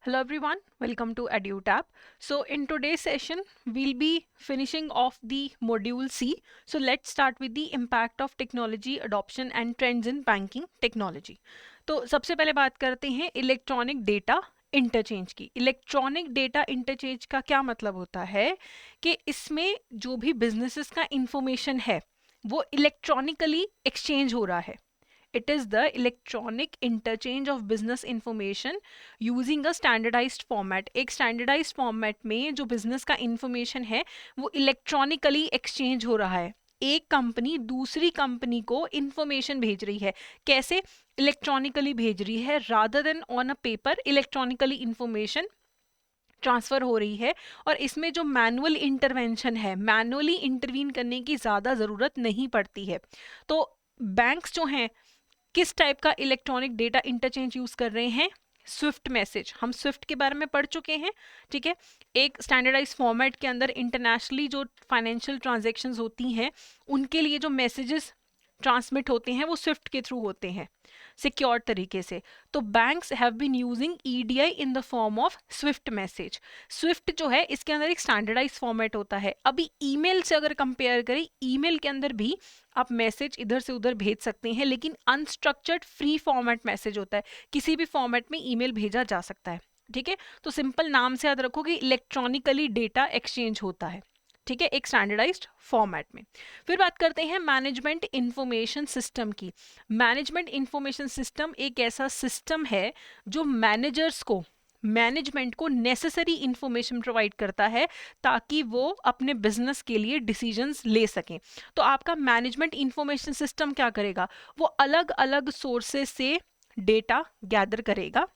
Hello everyone, welcome to EduTap. So in today's session, we'll be finishing off the module C. So let's start with the impact of technology adoption and trends in banking technology. तो सबसे पहले बात करते हैं electronic data interchange की। Electronic data interchange का क्या मतलब होता है कि इसमें जो भी बिजनेसेस का इंफॉर्मेशन है वो इलेक्ट्रॉनिकली एक्सचेंज हो रहा है। It is the electronic interchange of business information using a standardized format. एक standardized format में जो business का information है वो electronically exchange हो रहा है। एक कंपनी दूसरी कंपनी को इंफॉर्मेशन भेज रही है। कैसे? इलेक्ट्रॉनिकली भेज रही है, rather than on a paper. Electronically information transfer हो रही है और इसमें जो मैनुअल इंटरवेंशन है, मैनुअली इंटरवीन करने की ज़्यादा ज़रूरत नहीं पड़ती है। तो बैंक्स जो हैं किस टाइप का इलेक्ट्रॉनिक डेटा इंटरचेंज यूज कर रहे हैं? Swift message. हम स्विफ्ट के बारे में पढ़ चुके हैं, ठीक है। एक स्टैंडर्डाइज फॉर्मेट के अंदर इंटरनेशनली जो फाइनेंशियल ट्रांजैक्शंस होती हैं उनके लिए जो मैसेजेस ट्रांसमिट होते हैं वो स्विफ्ट के थ्रू होते हैं, सिक्योर तरीके से। तो banks have been using EDI in the form of SWIFT message. SWIFT जो है इसके अंदर एक स्टैंडर्डाइज फॉर्मेट होता है। अभी ईमेल से अगर कंपेयर करें, ईमेल के अंदर भी आप मैसेज इधर से उधर भेज सकते हैं, लेकिन अनस्ट्रक्चर्ड फ्री फॉर्मेट मैसेज होता है। किसी भी फॉर्मेट में ईमेल भेजा जा सकता है, ठीक है। तो सिंपल नाम से याद रखो कि इलेक्ट्रॉनिकली डेटा एक्सचेंज होता है, ठीक है, एक स्टैंडर्डाइज्ड फॉर्मेट में। फिर बात करते हैं मैनेजमेंट इंफॉर्मेशन सिस्टम की। मैनेजमेंट इंफॉर्मेशन सिस्टम एक ऐसा सिस्टम है जो मैनेजर्स को, मैनेजमेंट को नेसेसरी इंफॉर्मेशन प्रोवाइड करता है ताकि वो अपने बिजनेस के लिए डिसीजंस ले सकें। तो आपका मैनेजमेंट इंफॉर्मेशन सिस्टम क्या करेगा? वो अलग अलग सोर्सेस से डेटा गैदर करेगा,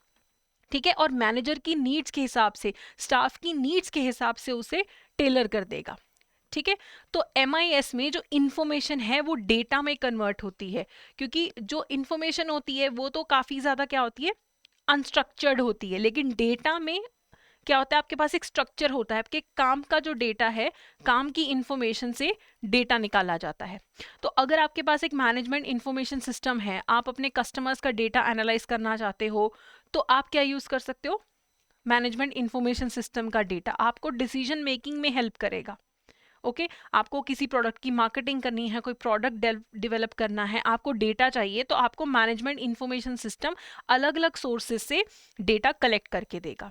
ठीक है, और मैनेजर की नीड्स के हिसाब से, स्टाफ की नीड्स के हिसाब से उसे टेलर कर देगा, ठीक है। तो MIS में जो इंफॉर्मेशन है वो डेटा में कन्वर्ट होती है, क्योंकि जो इंफॉर्मेशन होती है वो तो काफ़ी ज़्यादा क्या होती है, अनस्ट्रक्चर्ड होती है। लेकिन डेटा में क्या होता है, आपके पास एक स्ट्रक्चर होता है। आपके काम का जो डेटा है, काम की इंफॉर्मेशन से डेटा निकाला जाता है। तो अगर आपके पास एक मैनेजमेंट इंफॉर्मेशन सिस्टम है, आप अपने कस्टमर्स का डेटा एनालाइज करना चाहते हो, तो आप क्या यूज कर सकते हो? मैनेजमेंट इंफॉर्मेशन सिस्टम का डेटा आपको डिसीजन मेकिंग में हेल्प करेगा। ओके, आपको किसी प्रोडक्ट की मार्केटिंग करनी है, कोई प्रोडक्ट डेवलप करना है, आपको डेटा चाहिए, तो आपको मैनेजमेंट इंफॉर्मेशन सिस्टम अलग अलग सोर्सेज से डेटा कलेक्ट करके देगा,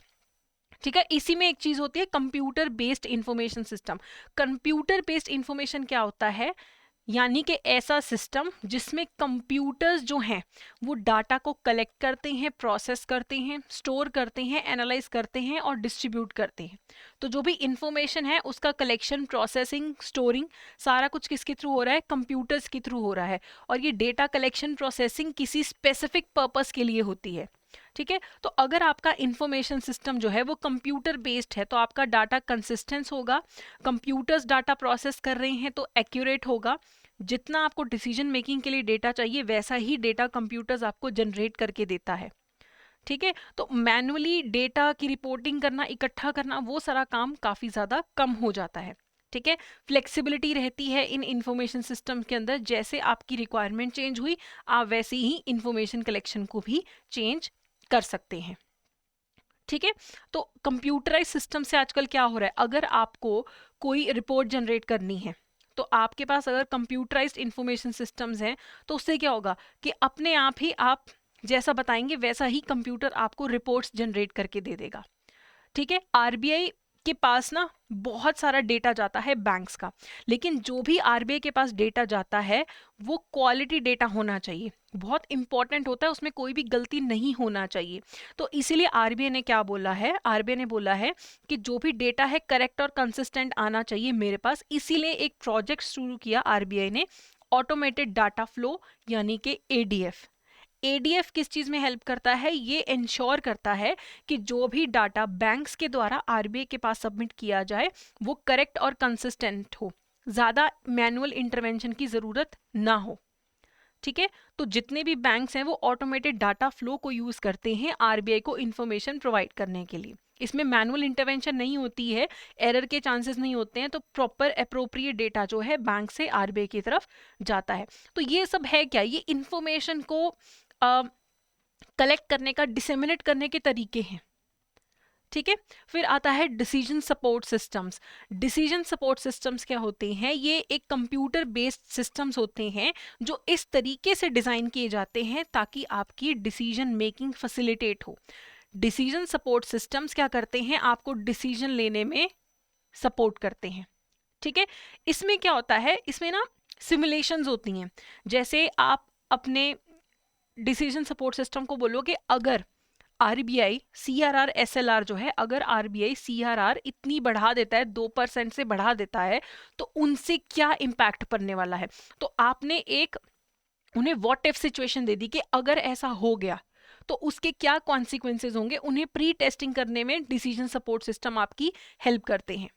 ठीक है। इसी में एक चीज होती है computer based information system. Computer based information क्या होता है? यानी कि ऐसा सिस्टम जिसमें कंप्यूटर्स जो हैं वो डाटा को कलेक्ट करते हैं, प्रोसेस करते हैं, स्टोर करते हैं, एनालाइज करते हैं और डिस्ट्रीब्यूट करते हैं। तो जो भी इंफॉर्मेशन है उसका कलेक्शन, प्रोसेसिंग, स्टोरिंग सारा कुछ किसके थ्रू हो रहा है? कंप्यूटर्स के थ्रू हो रहा है। और ये डेटा कलेक्शन, प्रोसेसिंग किसी स्पेसिफिक पर्पस के लिए होती है, ठीक है। तो अगर आपका इंफॉर्मेशन सिस्टम जो है वो कंप्यूटर बेस्ड है तो आपका डाटा कंसिस्टेंस होगा। कंप्यूटर्स डाटा प्रोसेस कर रहे हैं तो एक्यूरेट होगा। जितना आपको डिसीजन मेकिंग के लिए डेटा चाहिए वैसा ही डेटा कंप्यूटर्स आपको जनरेट करके देता है, ठीक है। तो मैनुअली डेटा की रिपोर्टिंग करना, इकट्ठा करना, वो सारा काम काफ़ी ज़्यादा कम हो जाता है, ठीक है। फ्लेक्सिबिलिटी रहती है इन इंफॉर्मेशन सिस्टम के अंदर। जैसे आपकी रिक्वायरमेंट चेंज हुई, आप वैसे ही इंफॉर्मेशन कलेक्शन को भी चेंज कर सकते हैं, ठीक है। तो कंप्यूटराइज सिस्टम से आजकल क्या हो रहा है, अगर आपको कोई रिपोर्ट जनरेट करनी है तो आपके पास अगर कंप्यूटराइज्ड इंफॉर्मेशन सिस्टम्स हैं तो उससे क्या होगा कि अपने आप ही आप जैसा बताएंगे वैसा ही कंप्यूटर आपको रिपोर्ट्स जनरेट करके दे देगा, ठीक है। आरबीआई के पास ना बहुत सारा डेटा जाता है बैंक्स का, लेकिन जो भी आरबीआई के पास डेटा जाता है वो क्वालिटी डेटा होना चाहिए, बहुत इंपॉर्टेंट होता है, उसमें कोई भी गलती नहीं होना चाहिए। तो इसीलिए आरबीआई ने क्या बोला है, आरबीआई ने बोला है कि जो भी डेटा है करेक्ट और कंसिस्टेंट आना चाहिए मेरे पास। इसीलिए एक प्रोजेक्ट शुरू किया आरबीआई ने, ऑटोमेटेड डाटा फ्लो, यानी कि एडीएफ। एडीएफ किस चीज में हेल्प करता है? ये इंश्योर करता है कि जो भी डाटा बैंक्स के द्वारा आरबीआई के पास सबमिट किया जाए वो करेक्ट और कंसिस्टेंट हो, ज्यादा मैनुअल इंटरवेंशन की जरूरत ना हो, ठीक है। तो जितने भी बैंक्स हैं वो ऑटोमेटेड डाटा फ्लो को यूज करते हैं आरबीआई को इंफॉर्मेशन प्रोवाइड करने के लिए। इसमें मैनुअल इंटरवेंशन नहीं होती है, एरर के चांसेस नहीं होते हैं, तो प्रॉपर अप्रोप्रिएट डेटा जो है बैंक से आरबीआई की तरफ जाता है। तो ये सब है क्या? ये इंफॉर्मेशन को कलेक्ट करने का, डिसेमिनेट करने के तरीके हैं, ठीक है। फिर आता है decision support systems. Decision support systems क्या होते हैं? ये एक कंप्यूटर बेस्ड सिस्टम्स होते हैं जो इस तरीके से डिज़ाइन किए जाते हैं ताकि आपकी डिसीजन मेकिंग फैसिलिटेट हो। डिसीजन सपोर्ट सिस्टम्स क्या करते हैं? आपको डिसीजन लेने में सपोर्ट करते हैं। ठीक है। इसमें क्या होता है? इसमें ना सिमुलेशंस होती हैं। जैसे आप अपने डिसीजन सपोर्ट सिस्टम को बोलो कि अगर आरबीआई सीआरआर एसएलआर जो है, अगर आरबीआई सीआरआर इतनी बढ़ा देता है, 2% से बढ़ा देता है, तो उनसे क्या इम्पैक्ट पड़ने वाला है। तो आपने एक उन्हें व्हाट इफ सिचुएशन दे दी कि अगर ऐसा हो गया तो उसके क्या कॉन्सिक्वेंसेज होंगे। उन्हें प्री टेस्टिंग करने में डिसीजन सपोर्ट सिस्टम आपकी हेल्प करते हैं।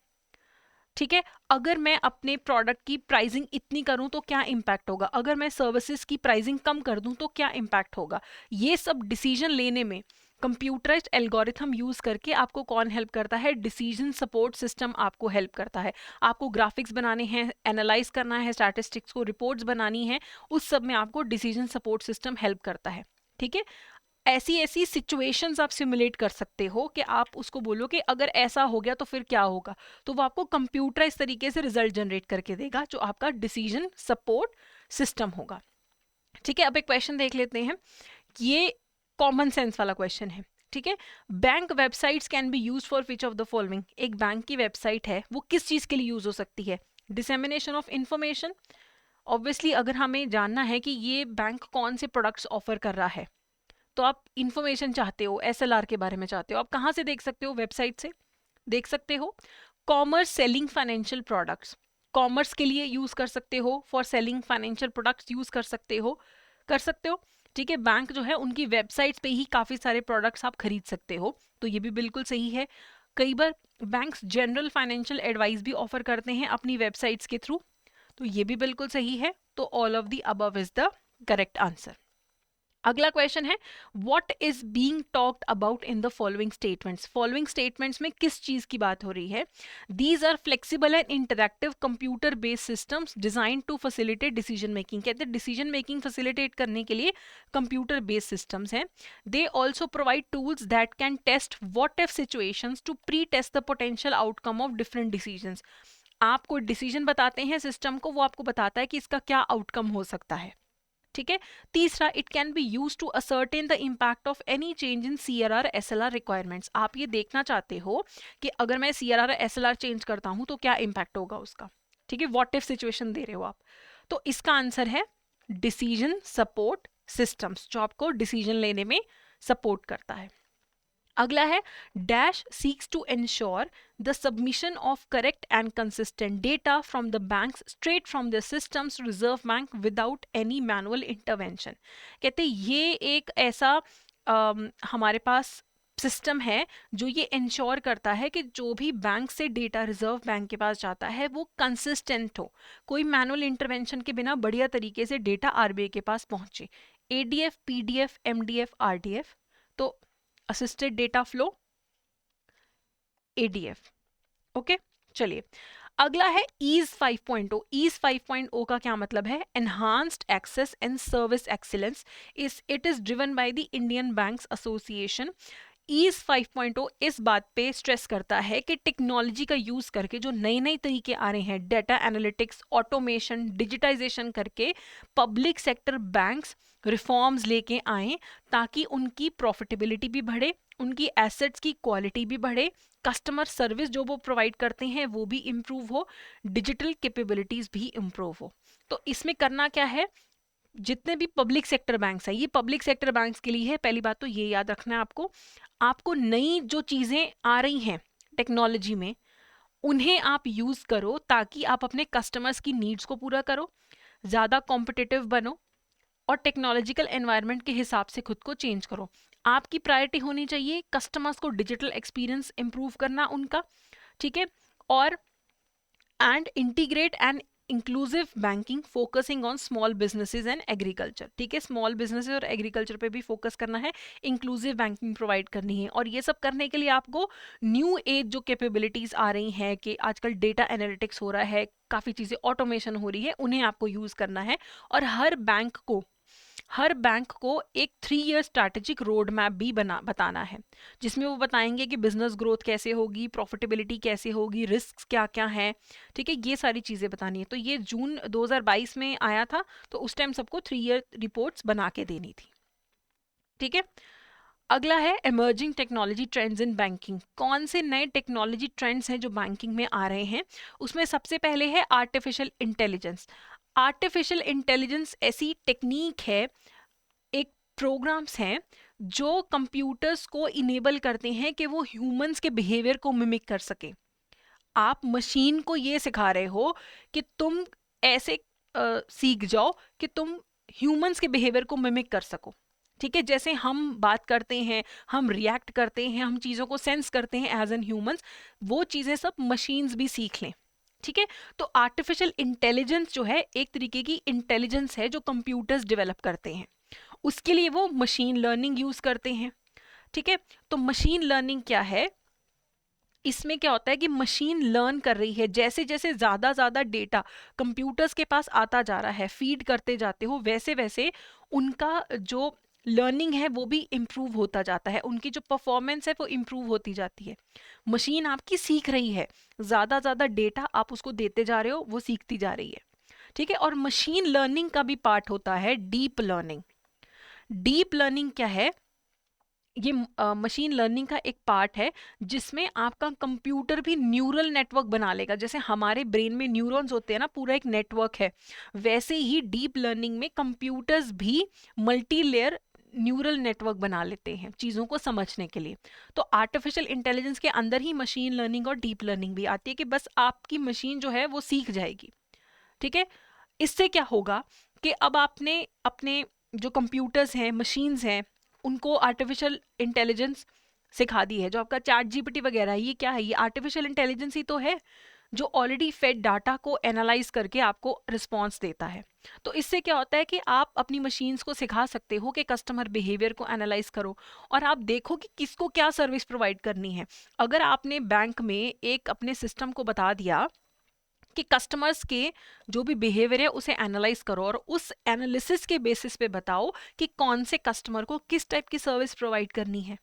ठीक है। अगर मैं अपने प्रोडक्ट की प्राइसिंग इतनी करूं तो क्या इम्पैक्ट होगा, अगर मैं सर्विसेज की प्राइसिंग कम कर दूं तो क्या इम्पैक्ट होगा। ये सब डिसीजन लेने में कंप्यूटराइज्ड एल्गोरिथम यूज करके आपको कौन हेल्प करता है? डिसीजन सपोर्ट सिस्टम आपको हेल्प करता है। आपको ग्राफिक्स बनाने हैं, एनालाइज करना है, स्टैटिस्टिक्स को रिपोर्ट्स बनानी है, उस सब में आपको डिसीजन सपोर्ट सिस्टम हेल्प करता है। ठीक है। ऐसी ऐसी सिचुएशंस आप सिमुलेट कर सकते हो कि आप उसको बोलो कि अगर ऐसा हो गया तो फिर क्या होगा, तो वो आपको कंप्यूटराइज तरीके से रिजल्ट जनरेट करके देगा जो आपका डिसीजन सपोर्ट सिस्टम होगा। ठीक है। अब एक क्वेश्चन देख लेते हैं। ये कॉमन सेंस वाला क्वेश्चन है। ठीक है। Bank websites can be use for which of the following. एक बैंक की वेबसाइट है, वो किस चीज के लिए यूज हो सकती है? Dissemination of information. ऑब्वियसली अगर हमें जानना है कि ये बैंक कौन से प्रोडक्ट्स ऑफर कर रहा है, तो आप इंफॉर्मेशन चाहते हो, एसएलआर के बारे में चाहते हो, आप कहाँ से देख सकते हो? वेबसाइट से देख सकते हो। Commerce selling financial products, commerce के लिए यूज कर सकते हो, for selling financial products use कर सकते हो, कर सकते हो। ठीक है। बैंक जो है उनकी वेबसाइट्स पे ही काफी सारे प्रोडक्ट्स आप खरीद सकते हो, तो ये भी बिल्कुल सही है। कई बार बैंक्स जनरल फाइनेंशियल एडवाइस भी ऑफर करते हैं अपनी वेबसाइट्स के थ्रू, तो ये भी बिल्कुल सही है। तो all of the above is the correct answer. अगला क्वेश्चन है, what is being talked about in the following statements. Following statements में किस चीज की बात हो रही है? These are flexible and interactive computer based systems design to facilitate decision making. कहते हैं डिसीजन मेकिंग फैसिलिटेट करने के लिए कंप्यूटर बेस्ड सिस्टम्स हैं। They also provide tools that can test what if situations to pre test the potential outcome of different decisions. आपको decision बताते हैं system को, वो आपको बताता है कि इसका क्या आउटकम हो सकता है। ठीक है। तीसरा, it can be use to ascertain the impact of any change in CRR SLR requirements. आप ये देखना चाहते हो कि अगर मैं सीआरआर एसएलआर चेंज करता हूं तो क्या इम्पैक्ट होगा उसका। ठीक है। व्हाट इफ सिचुएशन दे रहे हो आप, तो इसका आंसर है डिसीजन सपोर्ट सिस्टम्स, जो आपको डिसीजन लेने में सपोर्ट करता है। अगला है, dash seeks to ensure the submission of correct and consistent data from the banks straight from the systems Reserve Bank without any manual intervention. कहते ये एक ऐसा हमारे पास सिस्टम है जो ये इंश्योर करता है कि जो भी बैंक से डेटा रिजर्व बैंक के पास जाता है वो कंसिस्टेंट हो, कोई मैनुअल इंटरवेंशन के बिना बढ़िया तरीके से डेटा आरबीआई के पास पहुंचे। एडीएफ, पीडीएफ, एमडीएफ, आरडीएफ, तो assisted data flow ADF. Okay, चलिए अगला है ईज 5.0। ईज 5.0 का क्या मतलब है? Enhanced access and service excellence is it is driven by the Indian banks association. EASE 5.0 इस बात पे स्ट्रेस करता है कि टेक्नोलॉजी का यूज करके जो नए नए तरीके आ रहे हैं, डेटा एनालिटिक्स, ऑटोमेशन, डिजिटाइजेशन करके पब्लिक सेक्टर बैंक्स रिफॉर्म्स लेके आए ताकि उनकी प्रॉफिटेबिलिटी भी बढ़े, उनकी एसेट्स की क्वालिटी भी बढ़े, कस्टमर सर्विस जो वो प्रोवाइड करते हैं वो भी इम्प्रूव हो, डिजिटल कैपेबिलिटीज भी इम्प्रूव हो। तो इसमें करना क्या है? जितने भी पब्लिक सेक्टर बैंक्स हैं, ये पब्लिक सेक्टर बैंक्स के लिए है। पहली बात तो ये याद रखना है आपको, आपको नई जो चीजें आ रही हैं टेक्नोलॉजी में उन्हें आप यूज करो ताकि आप अपने कस्टमर्स की नीड्स को पूरा करो, ज्यादा कॉम्पिटिटिव बनो और टेक्नोलॉजिकल एनवायरनमेंट के हिसाब से खुद को चेंज करो। आपकी प्रायोरिटी होनी चाहिए कस्टमर्स को डिजिटल एक्सपीरियंस इंप्रूव करना उनका। ठीक है। और and integrate and inclusive banking focusing on small businesses and agriculture. ठीक है। स्मॉल बिजनेसेस और एग्रीकल्चर पे भी फोकस करना है, इंक्लूसिव बैंकिंग प्रोवाइड करनी है। और ये सब करने के लिए आपको न्यू एज जो कैपेबिलिटीज आ रही हैं कि आजकल डेटा एनालिटिक्स हो रहा है, काफ़ी चीज़ें ऑटोमेशन हो रही है, उन्हें आपको यूज़ करना है। और हर बैंक को हर बैंक को एक 3 ईयर स्ट्रैटेजिक रोड मैप भी बताना है, जिसमें वो बताएंगे कि बिजनेस ग्रोथ कैसे होगी, प्रॉफिटेबिलिटी कैसे होगी, रिस्क क्या क्या है, ठीक है, ये सारी चीज़ें बतानी है। तो ये जून 2022 में आया था, तो उस टाइम सबको 3 ईयर रिपोर्ट्स बना के देनी थी, ठीक है। अगला है emerging technology trends in banking. कौन से नए टेक्नोलॉजी ट्रेंड्स हैं जो बैंकिंग में आ रहे हैं? उसमें सबसे पहले है आर्टिफिशियल इंटेलिजेंस। आर्टिफिशियल इंटेलिजेंस ऐसी टेक्निक है, एक प्रोग्राम्स हैं जो कंप्यूटर्स को इनेबल करते हैं कि वो ह्यूमंस के बिहेवियर को मिमिक कर सके। आप मशीन को ये सिखा रहे हो कि तुम ऐसे सीख जाओ कि तुम ह्यूमंस के बिहेवियर को मिमिक कर सको, ठीक है। जैसे हम बात करते हैं, हम रिएक्ट करते हैं, हम चीज़ों को सेंस करते हैं एज एन ह्यूमंस, वो चीज़ें सब मशीन्स भी सीख लें, ठीक है। तो आर्टिफिशियल इंटेलिजेंस जो है एक तरीके की इंटेलिजेंस है जो कंप्यूटर्स डेवलप करते हैं, उसके लिए वो मशीन लर्निंग यूज करते हैं, ठीक है। तो मशीन लर्निंग क्या है? इसमें क्या होता है कि मशीन लर्न कर रही है, जैसे जैसे ज़्यादा डेटा कंप्यूटर्स के पास आता जा रहा है, फीड करते जाते हो, वैसे वैसे उनका जो लर्निंग है वो भी इम्प्रूव होता जाता है, उनकी जो परफॉर्मेंस है वो इम्प्रूव होती जाती है। मशीन आपकी सीख रही है, ज़्यादा डेटा आप उसको देते जा रहे हो, वो सीखती जा रही है, ठीक है। और मशीन लर्निंग का भी पार्ट होता है डीप लर्निंग। डीप लर्निंग क्या है? ये मशीन लर्निंग का एक पार्ट है जिसमें आपका कंप्यूटर भी न्यूरल नेटवर्क बना लेगा। जैसे हमारे ब्रेन में न्यूरॉन्स होते हैं ना, पूरा एक नेटवर्क है, वैसे ही डीप लर्निंग में कंप्यूटर्स भी मल्टी लेयर न्यूरल नेटवर्क बना लेते हैं चीज़ों को समझने के लिए। तो आर्टिफिशियल इंटेलिजेंस के अंदर ही मशीन लर्निंग और डीप लर्निंग भी आती है कि बस आपकी मशीन जो है वो सीख जाएगी, ठीक है। इससे क्या होगा कि अब आपने अपने जो कंप्यूटर्स हैं, मशीन्स हैं, उनको आर्टिफिशियल इंटेलिजेंस सिखा दी है। जो आपका चैट जीपीटी वगैरह है, ये क्या है? ये आर्टिफिशियल इंटेलिजेंस ही तो है, जो ऑलरेडी फेड डाटा को एनालाइज करके आपको रिस्पॉन्स देता है। तो इससे क्या होता है कि आप अपनी मशीन्स को सिखा सकते हो कि कस्टमर बिहेवियर को एनालाइज करो और आप देखो कि किसको क्या सर्विस प्रोवाइड करनी है। अगर आपने बैंक में एक अपने सिस्टम को बता दिया कि कस्टमर्स के जो भी बिहेवियर है उसे एनालाइज करो और उस एनालिसिस के बेसिस पे बताओ कि कौन से कस्टमर को किस टाइप की सर्विस प्रोवाइड करनी है,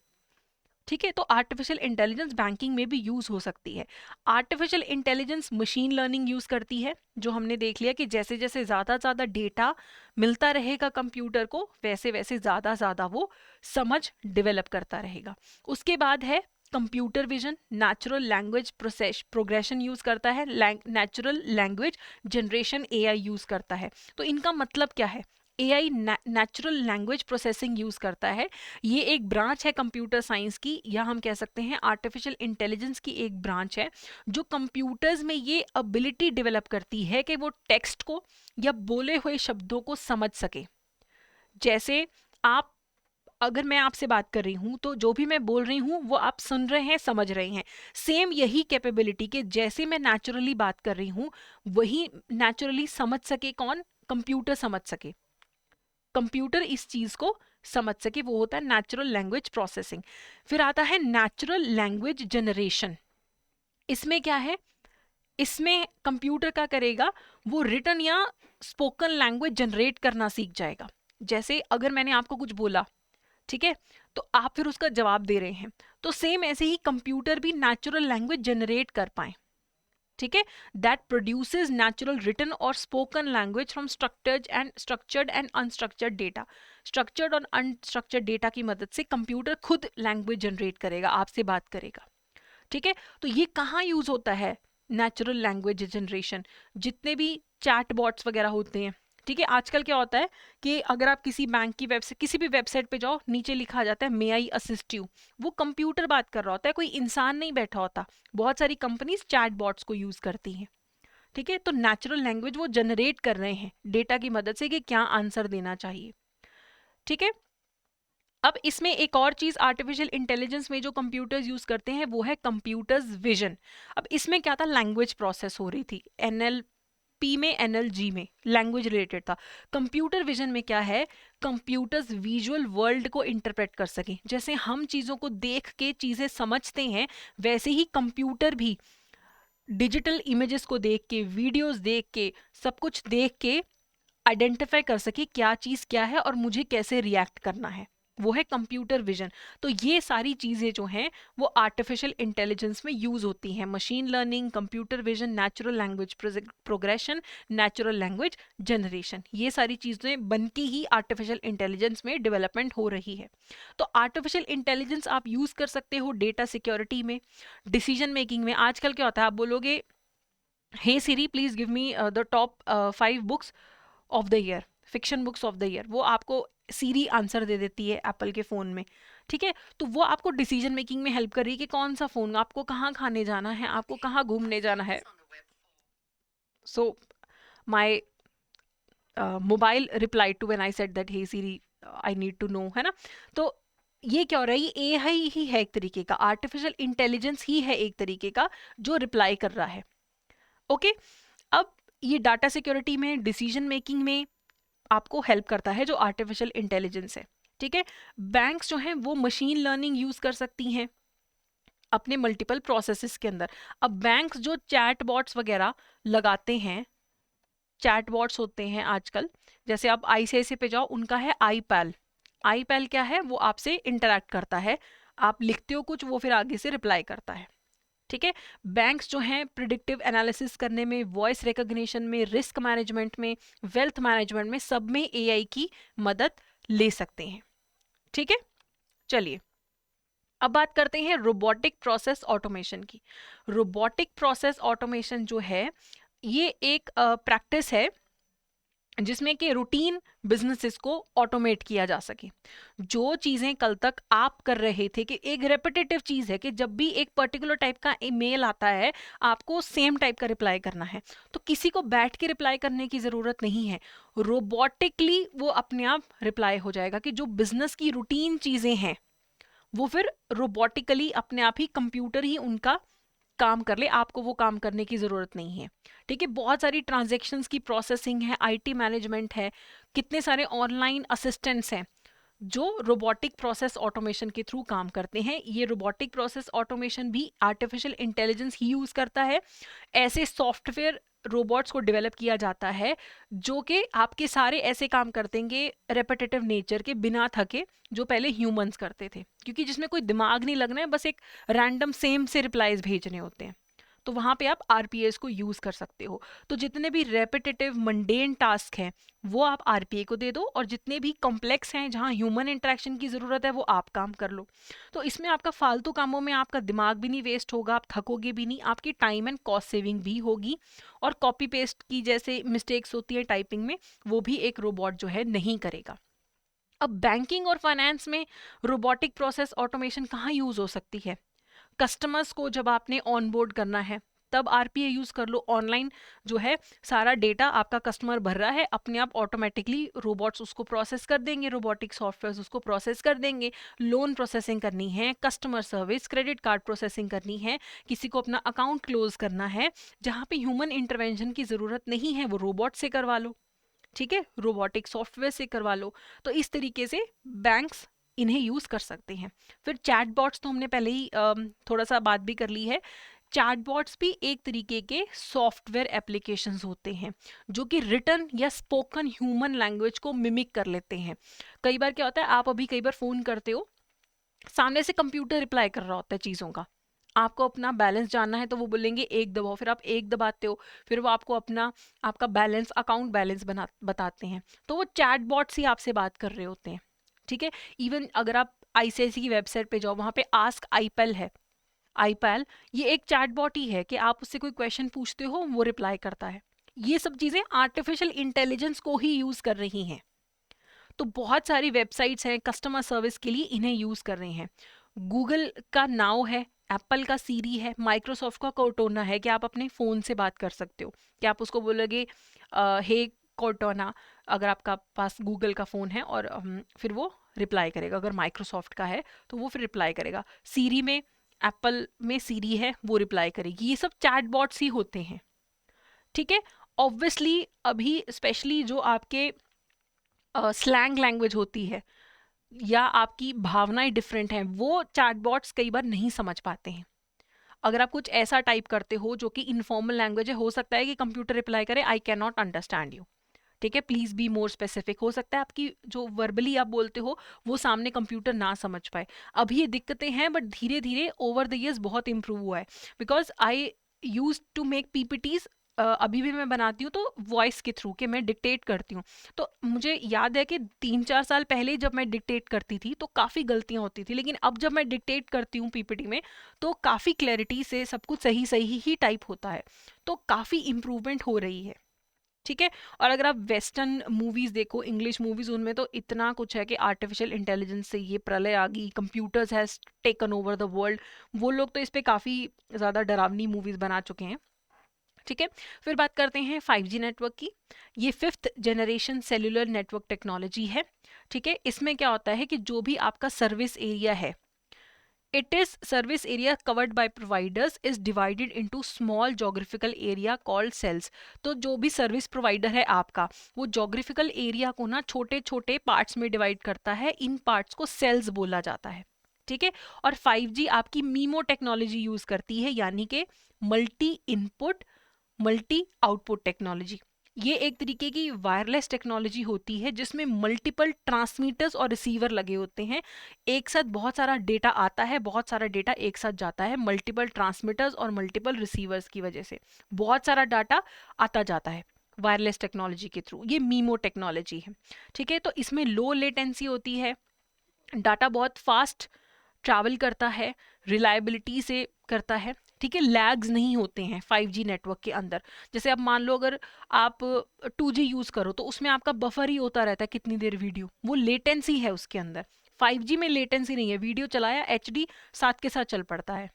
ठीक है। तो आर्टिफिशियल इंटेलिजेंस बैंकिंग में भी यूज हो सकती है। Artificial intelligence machine learning use करती है, जो हमने देख लिया कि जैसे जैसे ज़्यादा डेटा मिलता रहेगा कंप्यूटर को, वैसे वैसे ज़्यादा वो समझ डेवलप करता रहेगा। उसके बाद है computer vision, natural language process progression use करता है, natural language generation AI use करता है। तो इनका मतलब क्या है? AI natural language processing use करता है। ये एक ब्रांच है कंप्यूटर साइंस की, या हम कह सकते हैं आर्टिफिशियल इंटेलिजेंस की एक ब्रांच है, जो कंप्यूटर्स में ये एबिलिटी डेवलप करती है कि वो टेक्स्ट को या बोले हुए शब्दों को समझ सके। जैसे आप, अगर मैं आपसे बात कर रही हूँ तो जो भी मैं बोल रही हूँ वो आप सुन रहे हैं, समझ रहे हैं। सेम यही कैपेबिलिटी के जैसे मैं नेचुरली बात कर रही हूँ वही नेचुरली समझ सके कौन? कंप्यूटर समझ सके, कंप्यूटर इस चीज को समझ सके, वो होता है नेचुरल लैंग्वेज प्रोसेसिंग। फिर आता है नेचुरल लैंग्वेज जनरेशन। इसमें क्या है? इसमें कंप्यूटर क्या करेगा? वो रिटन या स्पोकन लैंग्वेज जनरेट करना सीख जाएगा। जैसे अगर मैंने आपको कुछ बोला, ठीक है, तो आप फिर उसका जवाब दे रहे हैं, तो सेम ऐसे ही कंप्यूटर भी नेचुरल लैंग्वेज जनरेट कर पाए, ठीक है। दैट प्रोड्यूसेस नेचुरल रिटन और spoken language from structured and unstructured data. Structured और अनस्ट्रक्चर्ड डेटा की मदद से कंप्यूटर खुद लैंग्वेज जनरेट करेगा, आपसे बात करेगा, ठीक है। तो ये कहाँ यूज होता है? नेचुरल लैंग्वेज जनरेशन, जितने भी चैट बॉट्स वगैरह होते हैं, ठीक है। आजकल क्या होता है कि अगर आप किसी बैंक की वेबसाइट, किसी भी वेबसाइट पे जाओ, नीचे लिखा आ जाता है मे आई असिस्ट यू, वो कंप्यूटर बात कर रहा होता है, कोई इंसान नहीं बैठा होता। बहुत सारी कंपनीज चैट बॉट्स को यूज करती हैं, ठीक है। तो नेचुरल लैंग्वेज वो जनरेट कर रहे हैं डेटा की मदद से कि क्या आंसर देना चाहिए, ठीक है। अब इसमें एक और चीज आर्टिफिशियल इंटेलिजेंस में जो कंप्यूटर्स यूज करते हैं वो है कंप्यूटर्स विजन। अब इसमें क्या था? लैंग्वेज प्रोसेस हो रही थी, एनएलपी में, एनएलजी में लैंग्वेज रिलेटेड था। कंप्यूटर विजन में क्या है? कंप्यूटर्स विजुअल वर्ल्ड को इंटरप्रेट कर सके। जैसे हम चीजों को देख के चीजें समझते हैं, वैसे ही कंप्यूटर भी डिजिटल इमेजेस को देख के, वीडियोस देख के, सब कुछ देख के आइडेंटिफाई कर सके क्या चीज़ क्या है और मुझे कैसे रिएक्ट करना है, वो है कंप्यूटर विजन। तो ये सारी चीज़ें जो हैं वो आर्टिफिशियल इंटेलिजेंस में यूज़ होती हैं, machine learning, computer vision, natural language progression, natural language generation, ये सारी चीज़ें बन के ही आर्टिफिशियल इंटेलिजेंस में डेवलपमेंट हो रही है। तो आर्टिफिशियल इंटेलिजेंस आप यूज़ कर सकते हो डेटा सिक्योरिटी में, डिसीजन मेकिंग में। आजकल क्या होता है, आप बोलोगे hey Siri please give me the top 5 books of the year, fiction books of the year, वो आपको सीरी आंसर दे देती है एप्पल के फ़ोन में। ठीक है, तो वो आपको डिसीजन मेकिंग में हेल्प कर रही है कि कौन सा फ़ोन, आपको कहाँ खाने जाना है, आपको कहाँ घूमने जाना है। So my mobile reply to when I said that hey Siri I need to know, है ना। तो ये क्या हो रहा है, ये एआई ही है एक तरीके का, आर्टिफिशियल इंटेलिजेंस ही है एक तरीके का जो रिप्लाई कर रहा है। ओके, अब ये डाटा सिक्योरिटी में, डिसीजन मेकिंग में आपको हेल्प करता है जो आर्टिफिशियल इंटेलिजेंस है। ठीक है, बैंक्स जो हैं वो मशीन लर्निंग यूज कर सकती हैं अपने मल्टीपल प्रोसेसेस के अंदर। अब बैंक्स जो चैट बॉट्स वगैरह लगाते हैं, चैट बॉट्स होते हैं आजकल, जैसे आप आईसीआईसीआई पे जाओ, उनका है आईपैल। आईपैल क्या है, वो आपसे इंटरैक्ट करता है, आप लिखते हो कुछ, वो फिर आगे से रिप्लाई करता है। ठीक है, बैंक्स जो हैं प्रिडिक्टिव एनालिसिस करने में, वॉइस रिकॉग्निशन में, रिस्क मैनेजमेंट में, वेल्थ मैनेजमेंट में, सब में एआई की मदद ले सकते हैं। ठीक है, चलिए अब बात करते हैं रोबोटिक प्रोसेस ऑटोमेशन की। रोबोटिक प्रोसेस ऑटोमेशन जो है ये एक प्रैक्टिस है जिसमें कि रूटीन बिजनेसेस को ऑटोमेट किया जा सके। जो चीज़ें कल तक आप कर रहे थे, कि एक रेपिटेटिव चीज़ है कि जब भी एक पर्टिकुलर टाइप का ईमेल आता है आपको सेम टाइप का रिप्लाई करना है, तो किसी को बैठ के रिप्लाई करने की ज़रूरत नहीं है, रोबोटिकली वो अपने आप रिप्लाई हो जाएगा। कि जो बिजनेस की रूटीन चीज़ें हैं वो फिर रोबोटिकली अपने आप ही कंप्यूटर ही उनका काम कर ले, आपको वो काम करने की ज़रूरत नहीं है। ठीक है, बहुत सारी ट्रांजैक्शंस की प्रोसेसिंग है, आईटी मैनेजमेंट है, कितने सारे ऑनलाइन असिस्टेंट्स हैं जो रोबोटिक प्रोसेस ऑटोमेशन के थ्रू काम करते हैं। ये रोबोटिक प्रोसेस ऑटोमेशन भी आर्टिफिशियल इंटेलिजेंस ही यूज़ करता है। ऐसे सॉफ्टवेयर रोबोट्स को डेवलप किया जाता है जो कि आपके सारे ऐसे काम कर देंगे रेपिटेटिव नेचर के, बिना थके, जो पहले ह्यूमंस करते थे। क्योंकि जिसमें कोई दिमाग नहीं लगना है, बस एक रैंडम सेम से रिप्लाईज भेजने होते हैं, तो वहाँ पे आप आरपीएस को यूज़ कर सकते हो। तो जितने भी रेपिटेटिव मंडेन टास्क हैं वो आप आरपीए को दे दो, और जितने भी कॉम्प्लेक्स हैं जहाँ ह्यूमन इंटरेक्शन की ज़रूरत है वो आप काम कर लो। तो इसमें आपका फालतू कामों में आपका दिमाग भी नहीं वेस्ट होगा, आप थकोगे भी नहीं, आपकी टाइम एंड कॉस्ट सेविंग भी होगी। और कॉपी पेस्ट की जैसे मिस्टेक्स होती है टाइपिंग में, वो भी एक रोबोट जो है नहीं करेगा। अब बैंकिंग और फाइनेंस में रोबोटिक प्रोसेस ऑटोमेशन कहाँ यूज़ हो सकती है? कस्टमर्स को जब आपने ऑनबोर्ड करना है तब आरपीए यूज़ कर लो। ऑनलाइन जो है सारा डेटा आपका कस्टमर भर रहा है, अपने आप ऑटोमेटिकली रोबोट्स उसको प्रोसेस कर देंगे, रोबोटिक सॉफ्टवेयर उसको प्रोसेस कर देंगे। लोन प्रोसेसिंग करनी है, customer service, credit card processing करनी है, किसी को अपना अकाउंट क्लोज करना है, जहाँ पे ह्यूमन इंटरवेंशन की ज़रूरत नहीं है वो रोबोट से करवा लो। ठीक है, रोबोटिक सॉफ्टवेयर से करवा लो। तो इस तरीके से बैंक्स इन्हें यूज़ कर सकते हैं। फिर चैटबॉट्स तो हमने पहले ही थोड़ा सा बात भी कर ली है। चैटबॉट्स भी एक तरीके के सॉफ्टवेयर एप्लीकेशंस होते हैं जो कि रिटन या स्पोकन ह्यूमन लैंग्वेज को मिमिक कर लेते हैं। कई बार क्या होता है, आप अभी कई बार फ़ोन करते हो, सामने से कंप्यूटर रिप्लाई कर रहा होता है चीज़ों का, आपको अपना बैलेंस जानना है तो वो बोलेंगे एक दबाओ, फिर आप एक दबाते हो, फिर वो आपको अपना आपका बैलेंस, अकाउंट बैलेंस बना बताते हैं। तो वो चैट बॉट्स ही आपसे बात कर रहे होते हैं। ठीक है, इवन अगर आप आईसीआईसी की वेबसाइट पे जाओ, वहाँ पे आस्क आईपैल है। आईपैल ये एक चैट बॉट ही है कि आप उससे कोई क्वेश्चन पूछते हो वो रिप्लाई करता है। ये सब चीज़ें आर्टिफिशियल इंटेलिजेंस को ही यूज़ कर रही हैं। तो बहुत सारी वेबसाइट्स हैं कस्टमर सर्विस के लिए, इन्हें यूज़ कर रहे हैं। गूगल का नाउ है, एप्पल का सीरी है, माइक्रोसॉफ्ट का कोर्टोना है कि आप अपने फ़ोन से बात कर सकते हो, कि आप उसको बोलोगे हे कोर्टोना, अगर आपका पास गूगल का फ़ोन है, और फिर वो रिप्लाई करेगा। अगर माइक्रोसॉफ्ट का है तो वो फिर रिप्लाई करेगा। सीरी में, एप्पल में सीरी है, वो रिप्लाई करेगी। ये सब चैट बॉट्स ही होते हैं। ठीक है, ऑब्वियसली अभी स्पेशली जो आपके स्लैंग लैंग्वेज होती है या आपकी भावनाएं डिफरेंट हैं, वो चैटबॉट्स कई बार नहीं समझ पाते हैं। अगर आप कुछ ऐसा टाइप करते हो जो कि इनफॉर्मल लैंग्वेज है, हो सकता है कि कंप्यूटर रिप्लाई करे I can not understand you. ठीक है, प्लीज बी मोर स्पेसिफिक। हो सकता है आपकी जो वर्बली आप बोलते हो वो सामने कंप्यूटर ना समझ पाए। अभी ये दिक्कतें हैं बट धीरे धीरे ओवर द ईयर्स बहुत इंप्रूव हुआ है, because I use to make PPTs. अभी भी मैं बनाती हूँ तो वॉइस के थ्रू, कि मैं डिक्टेट करती हूँ। तो मुझे याद है कि 3-4 साल पहले जब मैं डिक्टेट करती थी तो काफ़ी गलतियाँ होती थी, लेकिन अब जब मैं डिक्टेट करती हूँ पीपीटी में तो काफ़ी क्लैरिटी से सब कुछ सही सही ही टाइप होता है। तो काफ़ी इम्प्रूवमेंट हो रही है, ठीक है। और अगर आप वेस्टर्न मूवीज देखो, इंग्लिश मूवीज, उनमें तो इतना कुछ है कि आर्टिफिशियल इंटेलिजेंस से ये प्रलय आ गई, computers has taken over the world. वो लोग तो इस पे काफ़ी ज़्यादा डरावनी मूवीज बना चुके हैं, ठीक है। फिर बात करते हैं 5G नेटवर्क की। ये 5th generation cellular network technology है, ठीक है। इसमें क्या होता है कि जो भी आपका सर्विस एरिया है, it is service area covered by providers is divided into small geographical area called cells। तो जो भी सर्विस प्रोवाइडर है आपका, वो जोग्राफिकल एरिया को ना छोटे छोटे पार्ट्स में डिवाइड करता है, इन पार्ट्स को सेल्स बोला जाता है, ठीक है। और 5G आपकी मीमो टेक्नोलॉजी यूज करती है, यानी कि multi input multi output technology. ये एक तरीके की वायरलेस टेक्नोलॉजी होती है जिसमें मल्टीपल ट्रांसमीटर्स और रिसीवर लगे होते हैं। एक साथ बहुत सारा डेटा आता है, बहुत सारा डेटा एक साथ जाता है, मल्टीपल ट्रांसमीटर्स और मल्टीपल रिसीवर्स की वजह से बहुत सारा डाटा आता जाता है वायरलेस टेक्नोलॉजी के थ्रू। ये मीमो टेक्नोलॉजी है, ठीक है। तो इसमें लो लेटेंसी होती है, डाटा बहुत फास्ट ट्रैवल करता है, रिलायबिलिटी से करता है, ठीक है। लैग्स नहीं होते हैं 5G नेटवर्क के अंदर। जैसे अब मान लो अगर आप 2G यूज़ करो तो उसमें आपका बफर ही होता रहता है कितनी देर वीडियो, वो लेटेंसी है उसके अंदर। 5G में लेटेंसी नहीं है, वीडियो चलाया HD साथ के साथ चल पड़ता है,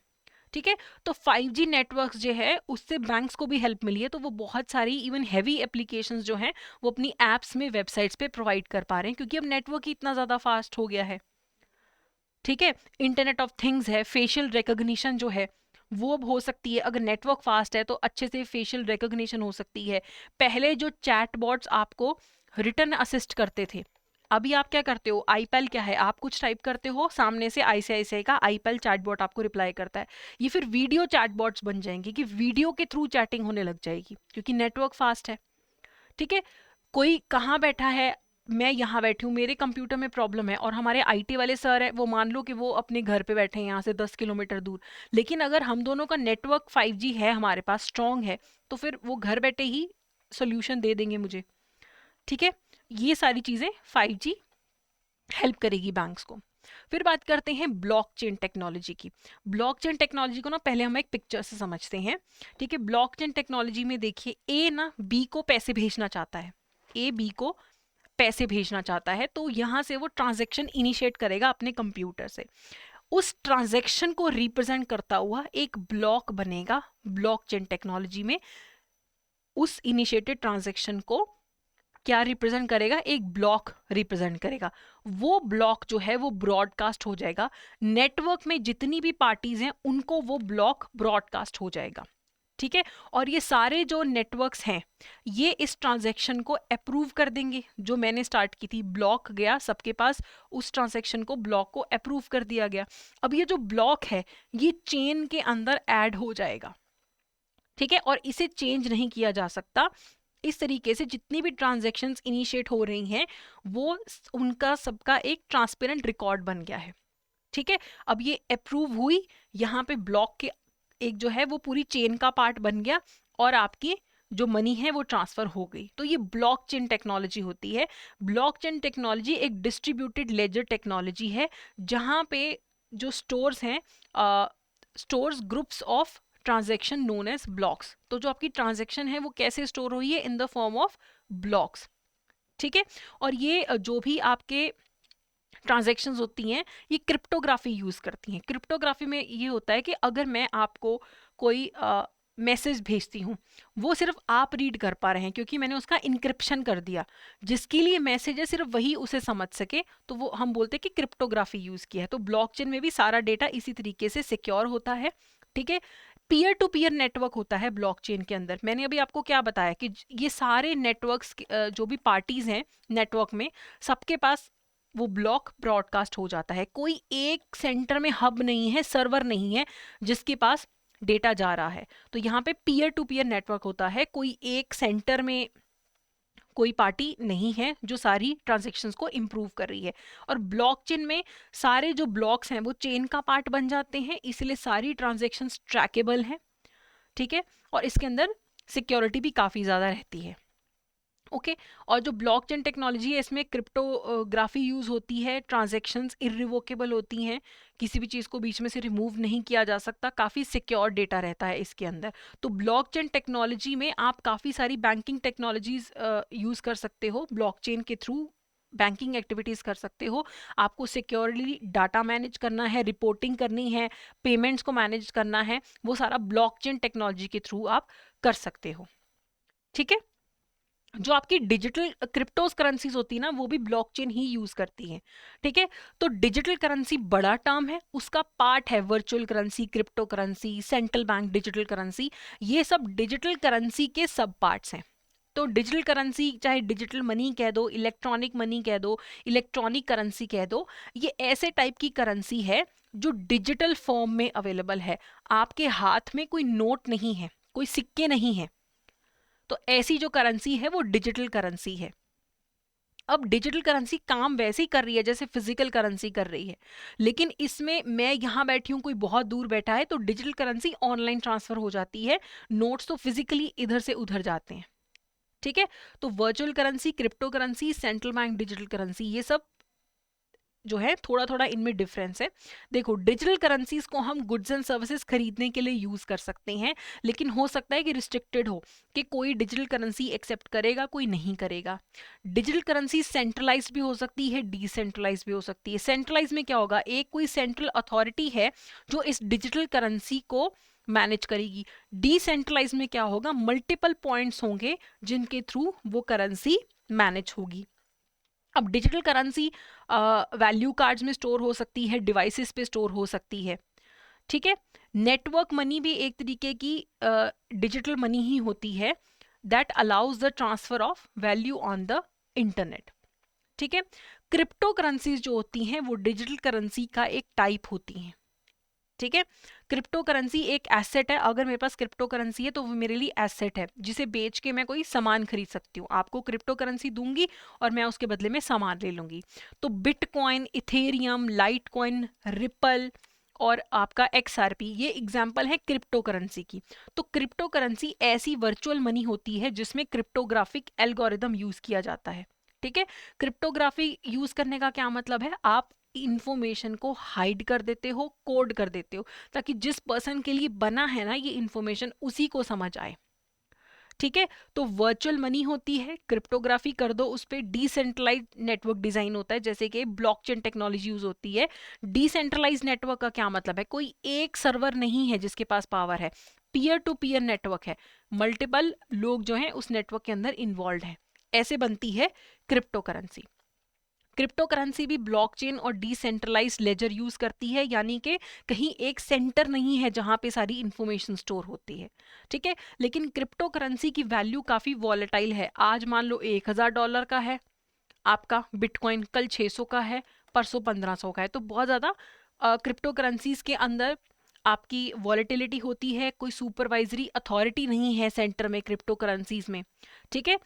ठीक है। तो 5G नेटवर्क्स जो है उससे बैंक्स को भी हेल्प मिली है, तो वो बहुत सारी इवन हैवी एप्लीकेशंस जो हैं वो अपनी एप्स में, वेबसाइट्स पे प्रोवाइड कर पा रहे हैं, क्योंकि अब नेटवर्क ही इतना ज़्यादा फास्ट हो गया है, ठीक है। इंटरनेट ऑफ थिंग्स है, फेशियल रिकॉग्निशन जो है वो अब हो सकती है। अगर नेटवर्क फास्ट है तो अच्छे से फेशियल रिकॉग्निशन हो सकती है। पहले जो चैट बॉट्स आपको रिटर्न असिस्ट करते थे, अभी आप क्या करते हो, आईपेल क्या है, आप कुछ टाइप करते हो, सामने से आईसीआईसीआई का आईपेल चैटबॉट आपको रिप्लाई करता है। ये फिर वीडियो चैटबॉट्स बन जाएंगे कि वीडियो के थ्रू चैटिंग होने लग जाएगी, क्योंकि नेटवर्क फास्ट है, ठीक है। कोई कहाँ बैठा है, मैं यहाँ बैठी हूँ, मेरे कंप्यूटर में प्रॉब्लम है और हमारे आईटी वाले सर है, वो मान लो कि वो अपने घर पे बैठे हैं यहाँ से 10 किलोमीटर दूर, लेकिन अगर हम दोनों का नेटवर्क 5G है, हमारे पास स्ट्रॉन्ग है, तो फिर वो घर बैठे ही सोल्यूशन दे देंगे मुझे, ठीक है। ये सारी चीज़ें 5G हेल्प करेगी बैंक्स को। फिर बात करते हैं ब्लॉकचेन टेक्नोलॉजी की। ब्लॉकचेन टेक्नोलॉजी को ना पहले हम एक पिक्चर से समझते हैं, ठीक है। ब्लॉकचेन टेक्नोलॉजी में देखिए, ए ना बी को पैसे भेजना चाहता है, ए बी को पैसे भेजना चाहता है, तो यहाँ से वो ट्रांजैक्शन इनिशिएट करेगा अपने कंप्यूटर से। उस ट्रांजैक्शन को रिप्रेजेंट करता हुआ एक ब्लॉक बनेगा ब्लॉकचेन टेक्नोलॉजी में। उस इनिशिएटेड ट्रांजैक्शन को क्या रिप्रेजेंट करेगा, एक ब्लॉक रिप्रेजेंट करेगा। वो ब्लॉक जो है वो ब्रॉडकास्ट हो जाएगा, नेटवर्क में जितनी भी पार्टीज हैं उनको वो ब्लॉक ब्रॉडकास्ट हो जाएगा, ठीक है। और ये सारे जो नेटवर्क्स हैं ये इस ट्रांजैक्शन को अप्रूव कर देंगे। जो मैंने स्टार्ट की थी, ब्लॉक गया सबके पास, उस ट्रांजैक्शन को, ब्लॉक को अप्रूव कर दिया गया। अब ये जो ब्लॉक है ये चेन के अंदर ऐड हो जाएगा, ठीक है। और इसे चेंज नहीं किया जा सकता। इस तरीके से जितनी भी ट्रांजैक्शंस इनिशिएट हो रही हैं वो उनका सबका एक ट्रांसपेरेंट रिकॉर्ड बन गया है, ठीक है। अब ये अप्रूव हुई, यहाँ पे ब्लॉक के एक जो है वो पूरी चेन का पार्ट बन गया और आपकी जो मनी है वो ट्रांसफर हो गई। तो ये ब्लॉकचेन टेक्नोलॉजी होती है। ब्लॉकचेन टेक्नोलॉजी एक डिस्ट्रीब्यूटेड लेजर टेक्नोलॉजी है, जहाँ पे जो स्टोर्स हैं, stores groups of transaction known as blocks. तो जो आपकी ट्रांजैक्शन है वो कैसे स्टोर हुई है, इन द फॉर्म ऑफ ब्लॉक्स, ठीक है। और ये जो भी आपके ट्रांजैक्शंस होती हैं ये क्रिप्टोग्राफी यूज़ करती हैं। क्रिप्टोग्राफी में ये होता है कि अगर मैं आपको कोई मैसेज भेजती हूँ, वो सिर्फ आप रीड कर पा रहे हैं क्योंकि मैंने उसका इनक्रिप्शन कर दिया, जिसके लिए मैसेज है सिर्फ वही उसे समझ सके, तो वो हम बोलते हैं कि क्रिप्टोग्राफी यूज़ किया है। तो ब्लॉकचेन में भी सारा डेटा इसी तरीके से सिक्योर होता है, ठीक है। पीयर टू पीयर नेटवर्क होता है ब्लॉकचेन के अंदर। मैंने अभी आपको क्या बताया कि ये सारे नेटवर्क्स जो भी पार्टीज हैं नेटवर्क में, सबके पास वो ब्लॉक ब्रॉडकास्ट हो जाता है। कोई एक सेंटर में हब नहीं है, सर्वर नहीं है जिसके पास डेटा जा रहा है। तो यहाँ पे पीयर टू पीयर नेटवर्क होता है, कोई एक सेंटर में कोई पार्टी नहीं है जो सारी ट्रांजेक्शन्स को इम्प्रूव कर रही है। और ब्लॉकचेन में सारे जो ब्लॉक्स हैं वो चेन का पार्ट बन जाते हैं, इसलिए सारी ट्रांजेक्शन्स ट्रैकेबल हैं, ठीक है, और इसके अंदर सिक्योरिटी भी काफ़ी ज़्यादा रहती है। ओके और जो ब्लॉकचेन टेक्नोलॉजी है इसमें क्रिप्टोग्राफी यूज़ होती है, ट्रांजेक्शन्स इरिवोकेबल होती हैं, किसी भी चीज़ को बीच में से रिमूव नहीं किया जा सकता, काफ़ी सिक्योर डेटा रहता है इसके अंदर। तो ब्लॉकचेन टेक्नोलॉजी में आप काफ़ी सारी बैंकिंग टेक्नोलॉजीज यूज़ कर सकते हो, ब्लॉकचेन के थ्रू बैंकिंग एक्टिविटीज़ कर सकते हो। आपको सिक्योरली डाटा मैनेज करना है, रिपोर्टिंग करनी है, पेमेंट्स को मैनेज करना है, वो सारा ब्लॉकचेन टेक्नोलॉजी के थ्रू आप कर सकते हो, ठीक है। जो आपकी डिजिटल क्रिप्टोस करेंसीज होती है ना, वो भी ब्लॉकचेन ही यूज करती हैं, ठीक है। तो डिजिटल करेंसी बड़ा टर्म है, उसका पार्ट है virtual currency, crypto currency, central bank digital currency, ये सब डिजिटल करेंसी के सब पार्ट्स हैं। तो डिजिटल करेंसी चाहे डिजिटल मनी कह दो, इलेक्ट्रॉनिक मनी कह दो, इलेक्ट्रॉनिक करेंसी कह दो, ये ऐसे टाइप की करेंसी है जो डिजिटल फॉर्म में अवेलेबल है। आपके हाथ में कोई नोट नहीं है, कोई सिक्के नहीं है, तो ऐसी जो करेंसी है वो डिजिटल करेंसी है। अब डिजिटल करेंसी काम वैसे ही कर रही है जैसे फिजिकल करेंसी कर रही है, लेकिन इसमें मैं यहाँ बैठी हूँ, कोई बहुत दूर बैठा है, तो डिजिटल करेंसी ऑनलाइन ट्रांसफर हो जाती है, नोट्स तो फिजिकली इधर से उधर जाते हैं, ठीक है। तो virtual currency, crypto currency, central bank digital currency, ये सब जो है थोड़ा थोड़ा इनमें डिफरेंस है। देखो डिजिटल करेंसीज को हम गुड्स एंड सर्विसेज खरीदने के लिए यूज कर सकते हैं, लेकिन हो सकता है कि रिस्ट्रिक्टेड हो कि कोई डिजिटल करेंसी एक्सेप्ट करेगा, कोई नहीं करेगा। डिजिटल करेंसी सेंट्रलाइज्ड भी हो सकती है, डिसेंट्रलाइज भी हो सकती है। सेंट्रलाइज में क्या होगा, एक कोई सेंट्रल अथॉरिटी है जो इस डिजिटल करेंसी को मैनेज करेगी। डिसेंट्रलाइज में क्या होगा, मल्टीपल पॉइंट्स होंगे जिनके थ्रू वो करेंसी मैनेज होगी। अब डिजिटल करेंसी वैल्यू कार्ड्स में स्टोर हो सकती है, डिवाइसेस पे स्टोर हो सकती है, ठीक है। नेटवर्क मनी भी एक तरीके की डिजिटल मनी ही होती है, that allows the transfer of value on the internet, ठीक है। क्रिप्टो करेंसीज जो होती हैं वो डिजिटल करेंसी का एक टाइप होती हैं, ठीक है। क्रिप्टो करेंसी एक एसेट है, अगर मेरे पास क्रिप्टो करेंसी है तो वो मेरे लिए एसेट है, जिसे बेच के मैं कोई सामान खरीद सकती हूँ। आपको क्रिप्टो करेंसी दूंगी और मैं उसके बदले में सामान ले लूंगी। तो bitcoin, Ethereum, light coin, ripple और आपका XRP, ये एग्जाम्पल है क्रिप्टो करेंसी की। तो क्रिप्टो करेंसी ऐसी वर्चुअल मनी होती है जिसमें क्रिप्टोग्राफिक एल्गोरिदम यूज किया जाता है, ठीक है। क्रिप्टोग्राफी यूज करने का क्या मतलब है, आप इंफॉर्मेशन को हाइड कर देते हो, कोड कर देते हो, ताकि जिस पर्सन के लिए बना है ना ये इंफॉर्मेशन उसी को समझ आए, ठीक है। तो वर्चुअल मनी होती है, क्रिप्टोग्राफी कर दो उस पर, डिसेंट्रलाइज नेटवर्क डिजाइन होता है, जैसे कि ब्लॉकचेन टेक्नोलॉजी यूज होती है। डिसेंट्रलाइज नेटवर्क का क्या मतलब है, कोई एक सर्वर नहीं है जिसके पास पावर है, पीयर टू पीयर नेटवर्क है, मल्टीपल लोग जो हैं उस नेटवर्क के अंदर इन्वॉल्व हैं, ऐसे बनती है क्रिप्टो करेंसी। क्रिप्टो करेंसी भी ब्लॉकचेन और डिसेंट्रलाइज्ड लेजर यूज करती है, यानी कि कहीं एक सेंटर नहीं है जहां पे सारी इंफॉर्मेशन स्टोर होती है, ठीक है। लेकिन क्रिप्टो करेंसी की वैल्यू काफी वॉलेटाइल है। आज मान लो $1000 का है आपका बिटकॉइन, कल 600 का है, परसों 1500 का है, तो बहुत ज्यादा क्रिप्टो करेंसीज के अंदर आपकी वॉलेटिलिटी होती है। कोई सुपरवाइजरी अथॉरिटी नहीं है सेंटर में क्रिप्टो करेंसीज में, ठीक है।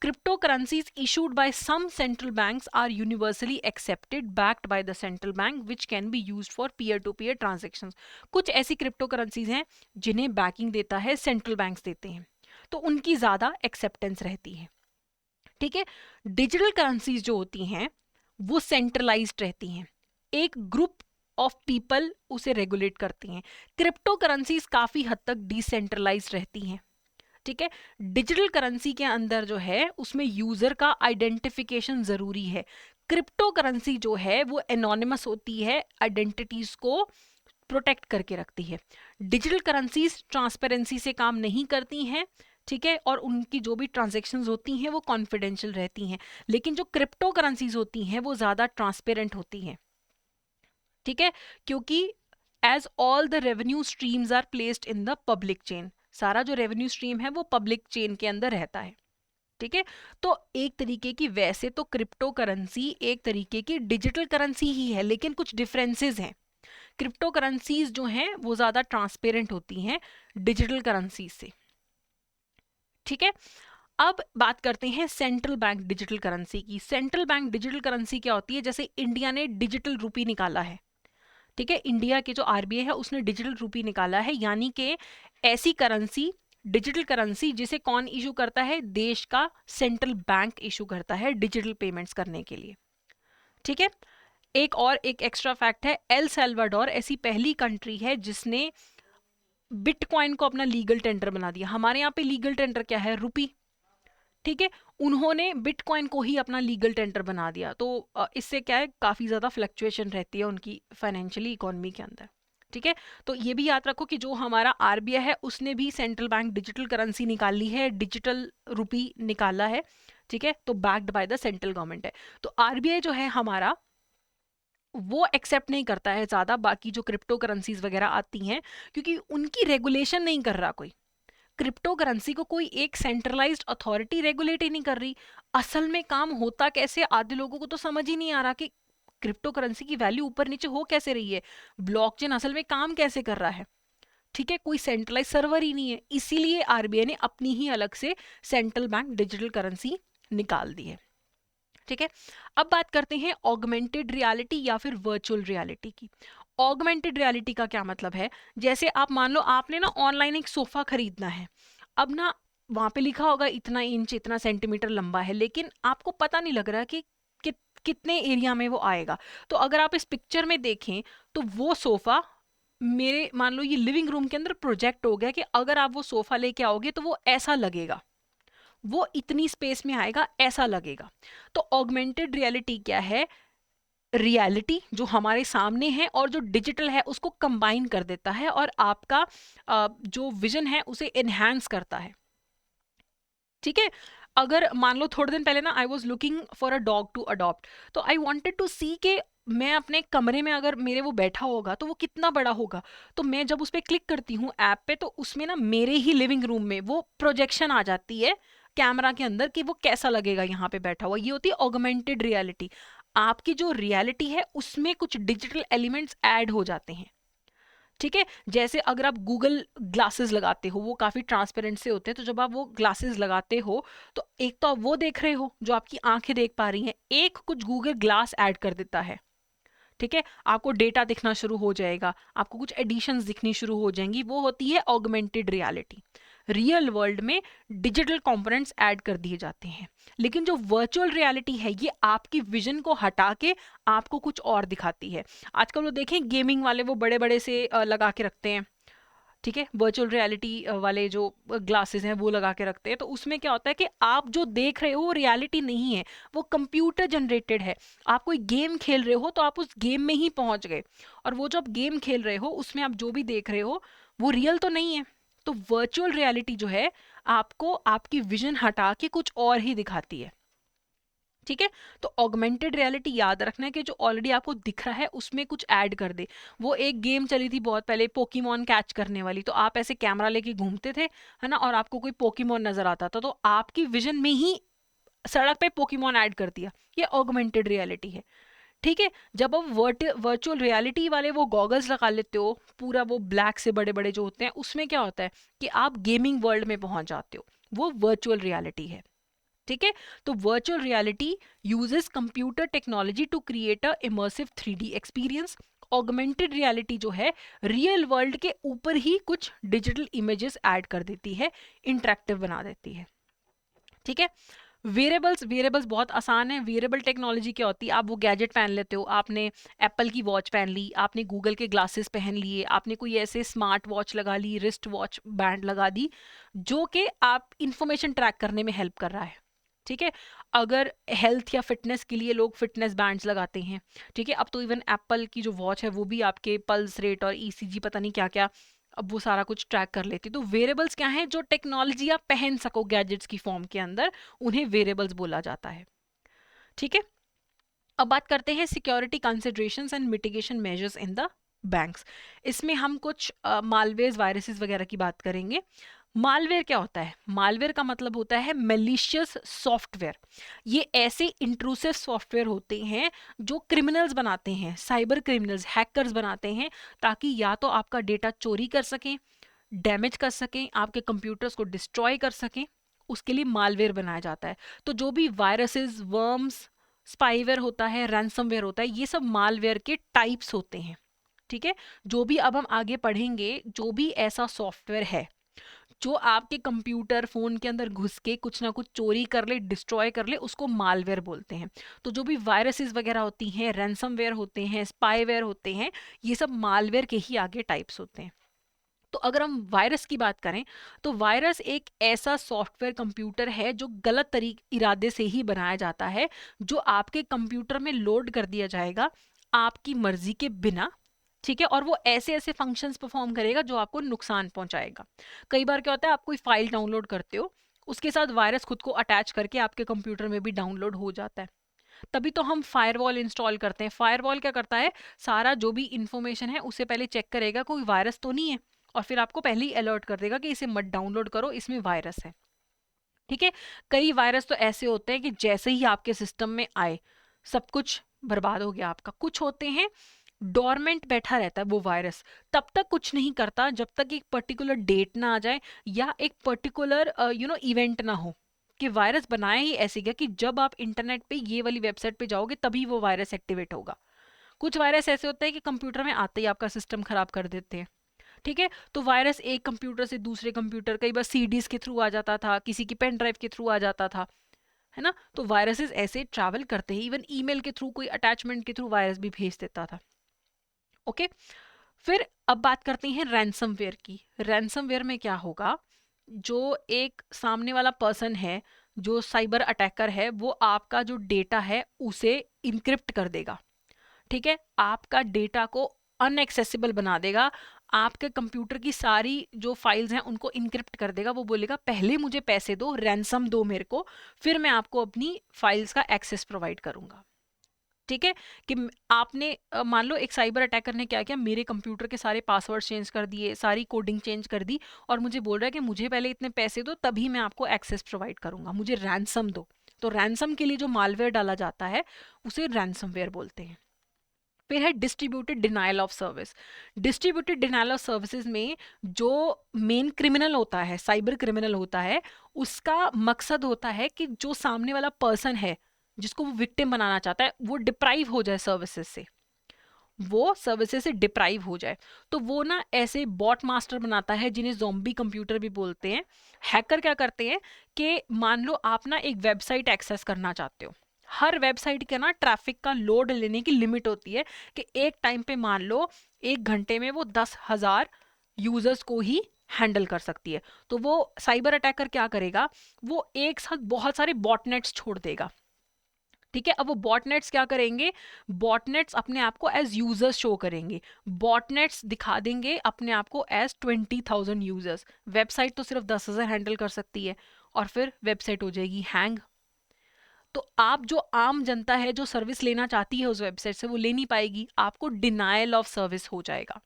Cryptocurrencies issued by some central banks are universally accepted, backed by the central bank, which can be used for peer-to-peer transactions. कुछ ऐसी क्रिप्टो करेंसीज हैं जिन्हें बैकिंग देता है सेंट्रल बैंक्स देते हैं, तो उनकी ज़्यादा एक्सेप्टेंस रहती है, ठीक है। डिजिटल करेंसीज जो होती हैं वो सेंट्रलाइज्ड रहती हैं, एक ग्रुप ऑफ पीपल उसे रेगुलेट करती हैं। क्रिप्टो करेंसीज काफ़ी हद तक डिसेंट्रलाइज्ड रहती हैं, ठीक है। डिजिटल करेंसी के अंदर जो है उसमें यूजर का आइडेंटिफिकेशन जरूरी है। क्रिप्टो करेंसी जो है वो एनोनिमस होती है, आइडेंटिटीज को प्रोटेक्ट करके रखती है। डिजिटल करेंसीज ट्रांसपेरेंसी से काम नहीं करती हैं, ठीक है, और उनकी जो भी ट्रांजेक्शन्स होती हैं वो कॉन्फिडेंशियल रहती हैं। लेकिन जो क्रिप्टो करेंसीज होती हैं वो ज्यादा ट्रांसपेरेंट होती हैं, ठीक है, क्योंकि as all the revenue streams are placed in the public chain, सारा जो रेवेन्यू स्ट्रीम है वो पब्लिक चेन के अंदर रहता है, ठीक है। तो एक तरीके की, वैसे तो क्रिप्टो करेंसी एक तरीके की डिजिटल करेंसी ही है, लेकिन कुछ डिफरेंसेस हैं। क्रिप्टो करेंसीज जो हैं वो ज्यादा ट्रांसपेरेंट होती हैं डिजिटल करेंसीज से, ठीक है। अब बात करते हैं सेंट्रल बैंक डिजिटल करेंसी की। सेंट्रल बैंक डिजिटल करेंसी क्या होती है? जैसे इंडिया ने डिजिटल रूपी निकाला है, ठीक है, इंडिया के जो आरबीआई है उसने डिजिटल रूपी निकाला है, यानी कि ऐसी करेंसी, डिजिटल करेंसी जिसे कौन इशू करता है? देश का सेंट्रल बैंक इशू करता है डिजिटल पेमेंट्स करने के लिए, ठीक है। एक एक्स्ट्रा फैक्ट है, एल सल्वाडोर ऐसी पहली कंट्री है जिसने बिटकॉइन को अपना लीगल टेंडर बना दिया। हमारे यहाँ पे लीगल टेंडर क्या है? रुपी, ठीक है। उन्होंने बिटकॉइन को ही अपना लीगल टेंडर बना दिया। तो इससे क्या है, काफी ज्यादा फ्लक्चुएशन रहती है उनकी फाइनेंशियली इकोनॉमी के अंदर, ठीक है। तो ये भी याद रखो कि जो हमारा आरबीआई है उसने भी सेंट्रल बैंक डिजिटल करेंसी निकाल ली है, डिजिटल रुपी निकाला है, ठीक है। तो backed by the central government है। तो आरबीआई जो है हमारा वो एक्सेप्ट नहीं करता है ज्यादा बाकी जो क्रिप्टो करेंसीज वगैरह आती हैं, क्योंकि उनकी रेगुलेशन नहीं कर रहा कोई। क्रिप्टो करेंसी को कोई एक सेंट्रलाइज्ड अथॉरिटी रेगुलेट ही नहीं कर रही। असल में काम होता कैसे, आधे लोगों को तो समझ ही नहीं आ रहा कि क्रिप्टो करेंसी की वैल्यू ऊपर नीचे हो कैसे रही है, ब्लॉकचेन असल में काम कैसे कर रहा है, ठीक है। कोई सेंट्रलाइज सर्वर ही नहीं है, इसीलिए आरबीआई ने अपनी ही अलग से सेंट्रल बैंक डिजिटल करेंसी निकाल दी है, ठीक है। अब बात करते हैं ऑगमेंटेड रियलिटी या फिर वर्चुअल रियलिटी की। ऑगमेंटेड रियलिटी का क्या मतलब है? जैसे आप मान लो आपने ना ऑनलाइन एक सोफा खरीदना है, अब ना वहां पे लिखा होगा इतना इंच इतना सेंटीमीटर लंबा है, लेकिन आपको पता नहीं लग रहा कि कितने एरिया में वो आएगा। तो अगर आप इस पिक्चर में देखें तो वो सोफा मेरे मान लो ये लिविंग रूम के अंदर प्रोजेक्ट हो गया कि अगर आप वो सोफा लेके आओगे तो वो ऐसा लगेगा, वो इतनी स्पेस में आएगा, ऐसा लगेगा। तो ऑगमेंटेड रियलिटी क्या है? रियलिटी जो हमारे सामने है और जो डिजिटल है उसको कंबाइन कर देता है और आपका जो विजन है उसे एनहांस करता है, ठीक है। अगर मान लो थोड़े दिन पहले ना I was looking for a dog to adopt, तो आई वॉन्टेड टू सी के मैं अपने कमरे में अगर मेरे वो बैठा होगा तो वो कितना बड़ा होगा। तो मैं जब उस पर क्लिक करती हूँ ऐप पे तो उसमें ना मेरे ही लिविंग रूम में वो प्रोजेक्शन आ जाती है कैमरा के अंदर कि वो कैसा लगेगा यहाँ पे बैठा हुआ। ये होती है ऑगमेंटेड रियलिटी। आपकी जो रियलिटी है उसमें कुछ डिजिटल एलिमेंट्स ऐड हो जाते हैं, ठीक है। जैसे अगर आप गूगल ग्लासेस लगाते हो वो काफ़ी ट्रांसपेरेंट से होते हैं, तो जब आप वो ग्लासेस लगाते हो तो एक तो आप वो देख रहे हो जो आपकी आंखें देख पा रही हैं, एक कुछ गूगल ग्लास ऐड कर देता है, ठीक है। आपको डेटा दिखना शुरू हो जाएगा, आपको कुछ एडिशंस दिखनी शुरू हो जाएंगी, वो होती है ऑगमेंटेड रियलिटी। रियल वर्ल्ड में डिजिटल कंपोनेंट्स ऐड कर दिए जाते हैं। लेकिन जो वर्चुअल रियलिटी है ये आपकी विजन को हटा के आपको कुछ और दिखाती है। आजकल वो देखें गेमिंग वाले वो बड़े बड़े से लगा के रखते हैं, ठीक है, वर्चुअल रियलिटी वाले जो ग्लासेस हैं वो लगा के रखते हैं। तो उसमें क्या होता है कि आप जो देख रहे हो वो रियलिटी नहीं है, वो कंप्यूटर जनरेटेड है। आप कोई गेम खेल रहे हो तो आप उस गेम में ही पहुंच गए, और वो जो आप गेम खेल रहे हो उसमें आप जो भी देख रहे हो वो रियल तो नहीं है। तो वर्चुअल रियलिटी जो है आपको आपकी विजन हटा के कुछ और ही दिखाती है, ठीक है। तो ऑगमेंटेड रियलिटी याद रखना है कि जो ऑलरेडी आपको दिख रहा है उसमें कुछ ऐड कर दे। वो एक गेम चली थी बहुत पहले पोकेमॉन कैच करने वाली, तो आप ऐसे कैमरा लेके घूमते थे, है ना, और आपको कोई पोकेमॉन नजर आता था तो आपकी विजन में ही सड़क पे पोकेमॉन ऐड कर दिया। ये ऑगमेंटेड रियलिटी है, ठीक है। जब आप वर्चुअल रियलिटी वाले वो गॉगल्स लगा लेते हो पूरा वो ब्लैक से बड़े बड़े जो होते हैं, उसमें क्या होता है कि आप गेमिंग वर्ल्ड में पहुंच जाते हो, वो वर्चुअल रियलिटी है, ठीक है। तो virtual reality uses computer technology to create a immersive 3D experience. Augmented reality जो है रियल वर्ल्ड के ऊपर ही कुछ डिजिटल इमेजेस ऐड कर देती है, इंटरेक्टिव बना देती है, ठीक है। वेरेबल्स बहुत आसान है। वेरेबल टेक्नोलॉजी क्या होती है? आप वो गैजेट पहन लेते हो, आपने एप्पल की वॉच पहन ली, आपने गूगल के ग्लासेस पहन लिए, आपने कोई ऐसे स्मार्ट वॉच लगा ली, रिस्ट वॉच बैंड लगा दी जो कि आप इंफॉर्मेशन ट्रैक करने में हेल्प कर रहा है, ठीक है। अगर हेल्थ या फिटनेस के लिए लोग फिटनेस बैंड्स लगाते हैं, ठीक है। अब तो इवन एप्पल की जो वॉच है वो भी आपके पल्स रेट और ईसीजी पता नहीं क्या क्या अब वो सारा कुछ ट्रैक कर लेती। तो वेरेबल्स क्या है? जो टेक्नोलॉजी आप पहन सको गैजेट्स की फॉर्म के अंदर, उन्हें वेरेबल्स बोला जाता है, ठीक है। अब बात करते हैं security considerations and mitigation measures in the banks. इसमें हम कुछ मालवेयर वायरसेस वगैरह की बात करेंगे। मालवेयर क्या होता है? मालवेयर का मतलब होता है मेलिशियस सॉफ्टवेयर। ये ऐसे इंट्रूसिव सॉफ्टवेयर होते हैं जो क्रिमिनल्स बनाते हैं, साइबर क्रिमिनल्स, हैकर्स बनाते हैं, ताकि या तो आपका डेटा चोरी कर सकें, डैमेज कर सकें, आपके कंप्यूटर्स को डिस्ट्रॉय कर सकें, उसके लिए मालवेयर बनाया जाता है। तो जो भी वायरसेस, वर्म्स, स्पाईवेयर होता है, रैंसमवेयर होता है, ये सब मालवेयर के टाइप्स होते हैं। ठीक है, जो भी अब हम आगे पढ़ेंगे, जो भी ऐसा सॉफ्टवेयर है जो आपके कंप्यूटर फोन के अंदर घुस के कुछ ना कुछ चोरी कर ले, डिस्ट्रॉय कर ले, उसको मालवेयर बोलते हैं। तो जो भी वायरसेस वगैरह होती हैं, रैंसमवेयर होते हैं, स्पाईवेयर होते हैं, ये सब मालवेयर के ही आगे टाइप्स होते हैं। तो अगर हम वायरस की बात करें, तो वायरस एक ऐसा सॉफ्टवेयर कंप्यूटर है जो गलत तरीके इरादे से ही बनाया जाता है, जो आपके कंप्यूटर में लोड कर दिया जाएगा आपकी मर्जी के बिना। ठीक है, और वो ऐसे ऐसे फंक्शंस परफॉर्म करेगा जो आपको नुकसान पहुंचाएगा। कई बार क्या होता है, आप कोई फाइल डाउनलोड करते हो, उसके साथ वायरस खुद को अटैच करके आपके कंप्यूटर में भी डाउनलोड हो जाता है। तभी तो हम फायरवॉल इंस्टॉल करते हैं। फायरवॉल क्या करता है, सारा जो भी इंफॉर्मेशन है उसे पहले चेक करेगा कोई वायरस तो नहीं है, और फिर आपको पहले ही अलर्ट कर देगा कि इसे मत डाउनलोड करो, इसमें वायरस है। ठीक है, कई वायरस तो ऐसे होते हैं कि जैसे ही आपके सिस्टम में आए सब कुछ बर्बाद हो गया आपका। कुछ होते हैं डोरमेंट बैठा रहता है वो वायरस, तब तक कुछ नहीं करता जब तक एक पर्टिकुलर डेट ना आ जाए या एक पर्टिकुलर इवेंट ना हो, कि वायरस बनाया ही ऐसे गया कि जब आप इंटरनेट पे ये वाली वेबसाइट पे जाओगे तभी वो वायरस एक्टिवेट होगा। कुछ वायरस ऐसे होते हैं कि कंप्यूटर में आते ही आपका सिस्टम खराब कर देते हैं। ठीक है, तो वायरस एक कंप्यूटर से दूसरे कंप्यूटर, कई बार सीडीज के थ्रू आ जाता था, किसी की पेन ड्राइव के थ्रू आ जाता था, है ना। तो वायरसेस ऐसे ट्रैवल करते हैं, इवन ईमेल के थ्रू, कोई अटैचमेंट के थ्रू वायरस भी भेज देता था। ओके, फिर अब बात करते हैं रैंसमवेयर की। रैंसमवेयर में क्या होगा, जो एक सामने वाला पर्सन है, जो साइबर अटैकर है, वो आपका जो डेटा है उसे इनक्रिप्ट कर देगा। ठीक है, आपका डेटा को अनएक्सेसिबल बना देगा, आपके कंप्यूटर की सारी जो फाइल्स हैं उनको इनक्रिप्ट कर देगा। वो बोलेगा पहले मुझे पैसे दो, रैंसम दो मेरे को, फिर मैं आपको अपनी फाइल्स का एक्सेस प्रोवाइड करूंगा। ठीक है, कि आपने मान लो एक साइबर अटैकर ने क्या किया, मेरे कंप्यूटर के सारे पासवर्ड चेंज कर दिए, सारी कोडिंग चेंज कर दी, और मुझे बोल रहा है कि मुझे पहले इतने पैसे दो तभी मैं आपको एक्सेस प्रोवाइड करूंगा, मुझे रैंसम दो। तो रैंसम के लिए जो मालवेयर डाला जाता है उसे रैंसमवेयर बोलते हैं। फिर है distributed denial of service. Distributed denial of services में जो मेन क्रिमिनल होता है, साइबर क्रिमिनल होता है, उसका मकसद होता है कि जो सामने वाला पर्सन है जिसको वो विक्टिम बनाना चाहता है वो डिप्राइव हो जाए सर्विसेज से, वो सर्विसेज से डिप्राइव हो जाए। तो वो ना ऐसे बॉट मास्टर बनाता है जिन्हें ज़ॉम्बी कंप्यूटर भी बोलते हैं। हैकर क्या करते हैं कि मान लो आप ना एक वेबसाइट एक्सेस करना चाहते हो, हर वेबसाइट के ना ट्रैफिक का लोड लेने की लिमिट होती है कि एक टाइम पे मान लो 1 घंटे में वो 10,000 यूजर्स को ही हैंडल कर सकती है। तो वो साइबर अटैकर क्या करेगा, वो एक साथ बहुत सारे बॉटनेट्स छोड़ देगा। ठीक है, अब वो बॉटनेट्स क्या करेंगे, बॉटनेट्स अपने आप को एज यूजर्स शो करेंगे, बॉटनेट्स दिखा देंगे अपने आप को एज 20,000 यूजर्स। वेबसाइट तो सिर्फ 10,000 हैंडल कर सकती है, और फिर वेबसाइट हो जाएगी हैंग। तो आप जो आम जनता है जो सर्विस लेना चाहती है उस वेबसाइट से, वो ले नहीं पाएगी, आपको डिनायल ऑफ सर्विस हो जाएगा।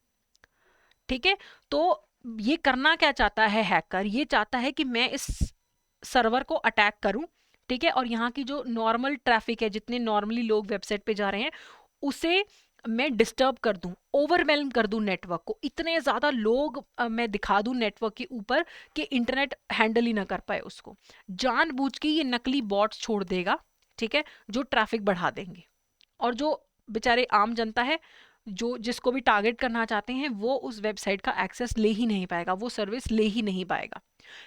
ठीक है, तो ये करना क्या चाहता है हैकर, ये चाहता है कि मैं इस सर्वर को अटैक करूं, ठीक है, और यहाँ की जो नॉर्मल ट्रैफिक है, जितने नॉर्मली लोग वेबसाइट पे जा रहे हैं, उसे मैं डिस्टर्ब कर दूं, ओवरवेल्म कर दूं नेटवर्क को, इतने ज़्यादा लोग मैं दिखा दूं नेटवर्क के ऊपर कि इंटरनेट हैंडल ही ना कर पाए उसको। जानबूझ के ये नकली बॉट्स छोड़ देगा, ठीक है, जो ट्रैफिक बढ़ा देंगे, और जो बेचारे आम जनता है, जो जिसको भी टारगेट करना चाहते हैं, वो उस वेबसाइट का एक्सेस ले ही नहीं पाएगा, वो सर्विस ले ही नहीं पाएगा।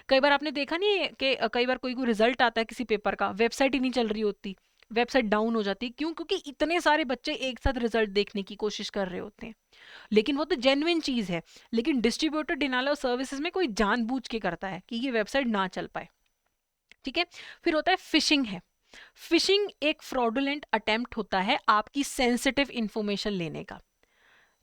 कई बार आपने देखा नहीं है कि कई बार कोई रिजल्ट आता है किसी पेपर का, वेबसाइट ही नहीं चल रही होती, वेबसाइट डाउन हो जाती है। क्यों? क्योंकि इतने सारे बच्चे एक साथ रिजल्ट देखने की कोशिश कर रहे होते हैं। लेकिन वो तो जेन्युइन चीज है, लेकिन डिस्ट्रीब्यूटेड डिनायल ऑफ सर्विसेज में कोई जानबूझ के करता है कि ये वेबसाइट ना चल पाए। ठीक है, फिर होता है फिशिंग है। फिशिंग एक फ्रॉडुलेंट अटेम्प्ट होता है आपकी सेंसिटिव इंफॉर्मेशन लेने का।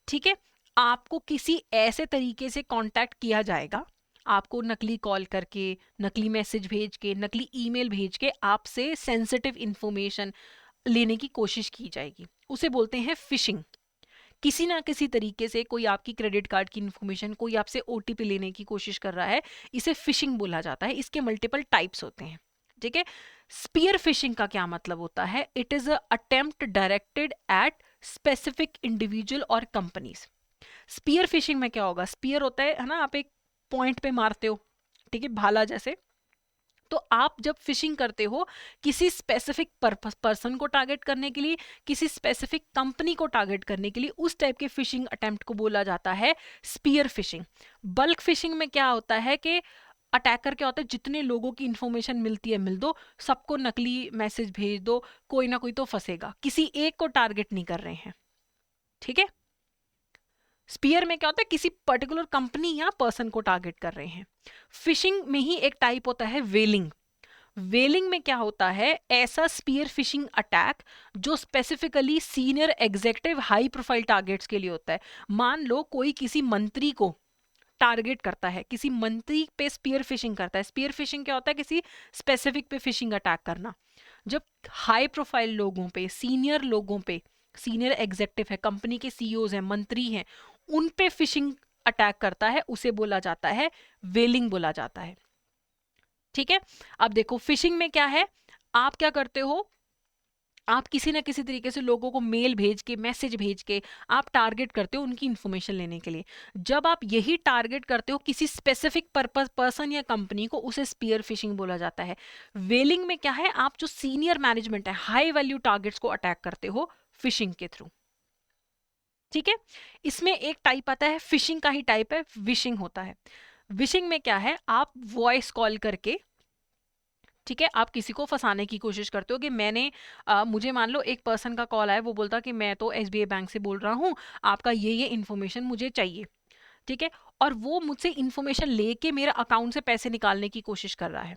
ठीक है, आपको किसी ऐसे तरीके से कांटेक्ट किया जाएगा, आपको नकली कॉल करके, नकली मैसेज भेज के, नकली ईमेल भेज के आपसे सेंसिटिव इंफॉर्मेशन लेने की कोशिश की जाएगी, उसे बोलते हैं फिशिंग। किसी ना किसी तरीके से कोई आपकी क्रेडिट कार्ड की इंफॉर्मेशन, कोई आपसे ओटीपी लेने की कोशिश कर रहा है, इसे फिशिंग बोला जाता है। इसके मल्टीपल टाइप्स होते हैं। ठीक है, स्पीयर फिशिंग का क्या मतलब होता है, it is a attempt directed at specific individual और कंपनीज। स्पीयर फिशिंग में क्या होगा, स्पीयर होता है ना, आप एक पॉइंट पे मारते हो, ठीक है, भाला जैसे, तो आप जब फिशिंग करते हो किसी स्पेसिफिक पर्सन को टारगेट करने के लिए, किसी स्पेसिफिक कंपनी को टारगेट करने के लिए, उस टाइप के फिशिंग अटेम्प्ट को बोला जाता है स्पीयर फिशिंग। बल्क फिशिंग में क्या होता है कि अटैकर क्या होता है, जितने लोगों की इंफॉर्मेशन मिलती है मिल दो, सबको नकली मैसेज भेज दो, कोई ना कोई तो फंसेगा, किसी एक को टारगेट नहीं कर रहे हैं। ठीक है, स्पीयर में क्या होता है, किसी पर्टिकुलर कंपनी या पर्सन को टारगेट कर रहे हैं। फिशिंग में ही एक टाइप होता है वेलिंग। वेलिंग में क्या होता है, ऐसा स्पीयर फिशिंग अटैक जो specifically senior executive high profile targets के लिए होता है। मान लो कोई किसी मंत्री को टारगेट करता है, किसी मंत्री पे स्पीयर फिशिंग करता है। स्पीयर फिशिंग क्या होता है, किसी स्पेसिफिक पे फिशिंग अटैक करना। जब हाई प्रोफाइल लोगों पे, सीनियर लोगों पे, सीनियर एग्जीक्यूटिव है, कंपनी के सीईओज हैं, मंत्री हैं, उन पे फिशिंग अटैक करता है, उसे बोला जाता है वेलिंग बोला जाता है। ठीक है, अब देखो फिशिंग में क्या है, आप क्या करते हो, आप किसी ना किसी तरीके से लोगों को मेल भेज के, मैसेज भेज के आप टारगेट करते हो उनकी इंफॉर्मेशन लेने के लिए। जब आप यही टारगेट करते हो किसी स्पेसिफिक पर्सन या कंपनी को, उसे स्पीयर फिशिंग बोला जाता है। वेलिंग में क्या है, आप जो सीनियर मैनेजमेंट है, हाई वैल्यू टारगेट्स को अटैक करते हो फिशिंग के थ्रू। ठीक है, इसमें एक टाइप आता है, फिशिंग का ही टाइप है, विशिंग होता है। विशिंग में क्या है, आप वॉइस कॉल करके, ठीक है, आप किसी को फंसाने की कोशिश करते हो कि मुझे मान लो एक पर्सन का कॉल आया, वो बोलता कि मैं तो एसबीआई बैंक से बोल रहा हूँ, आपका ये इन्फॉर्मेशन मुझे चाहिए। ठीक है, और वो मुझसे इन्फॉर्मेशन लेके मेरा अकाउंट से पैसे निकालने की कोशिश कर रहा है।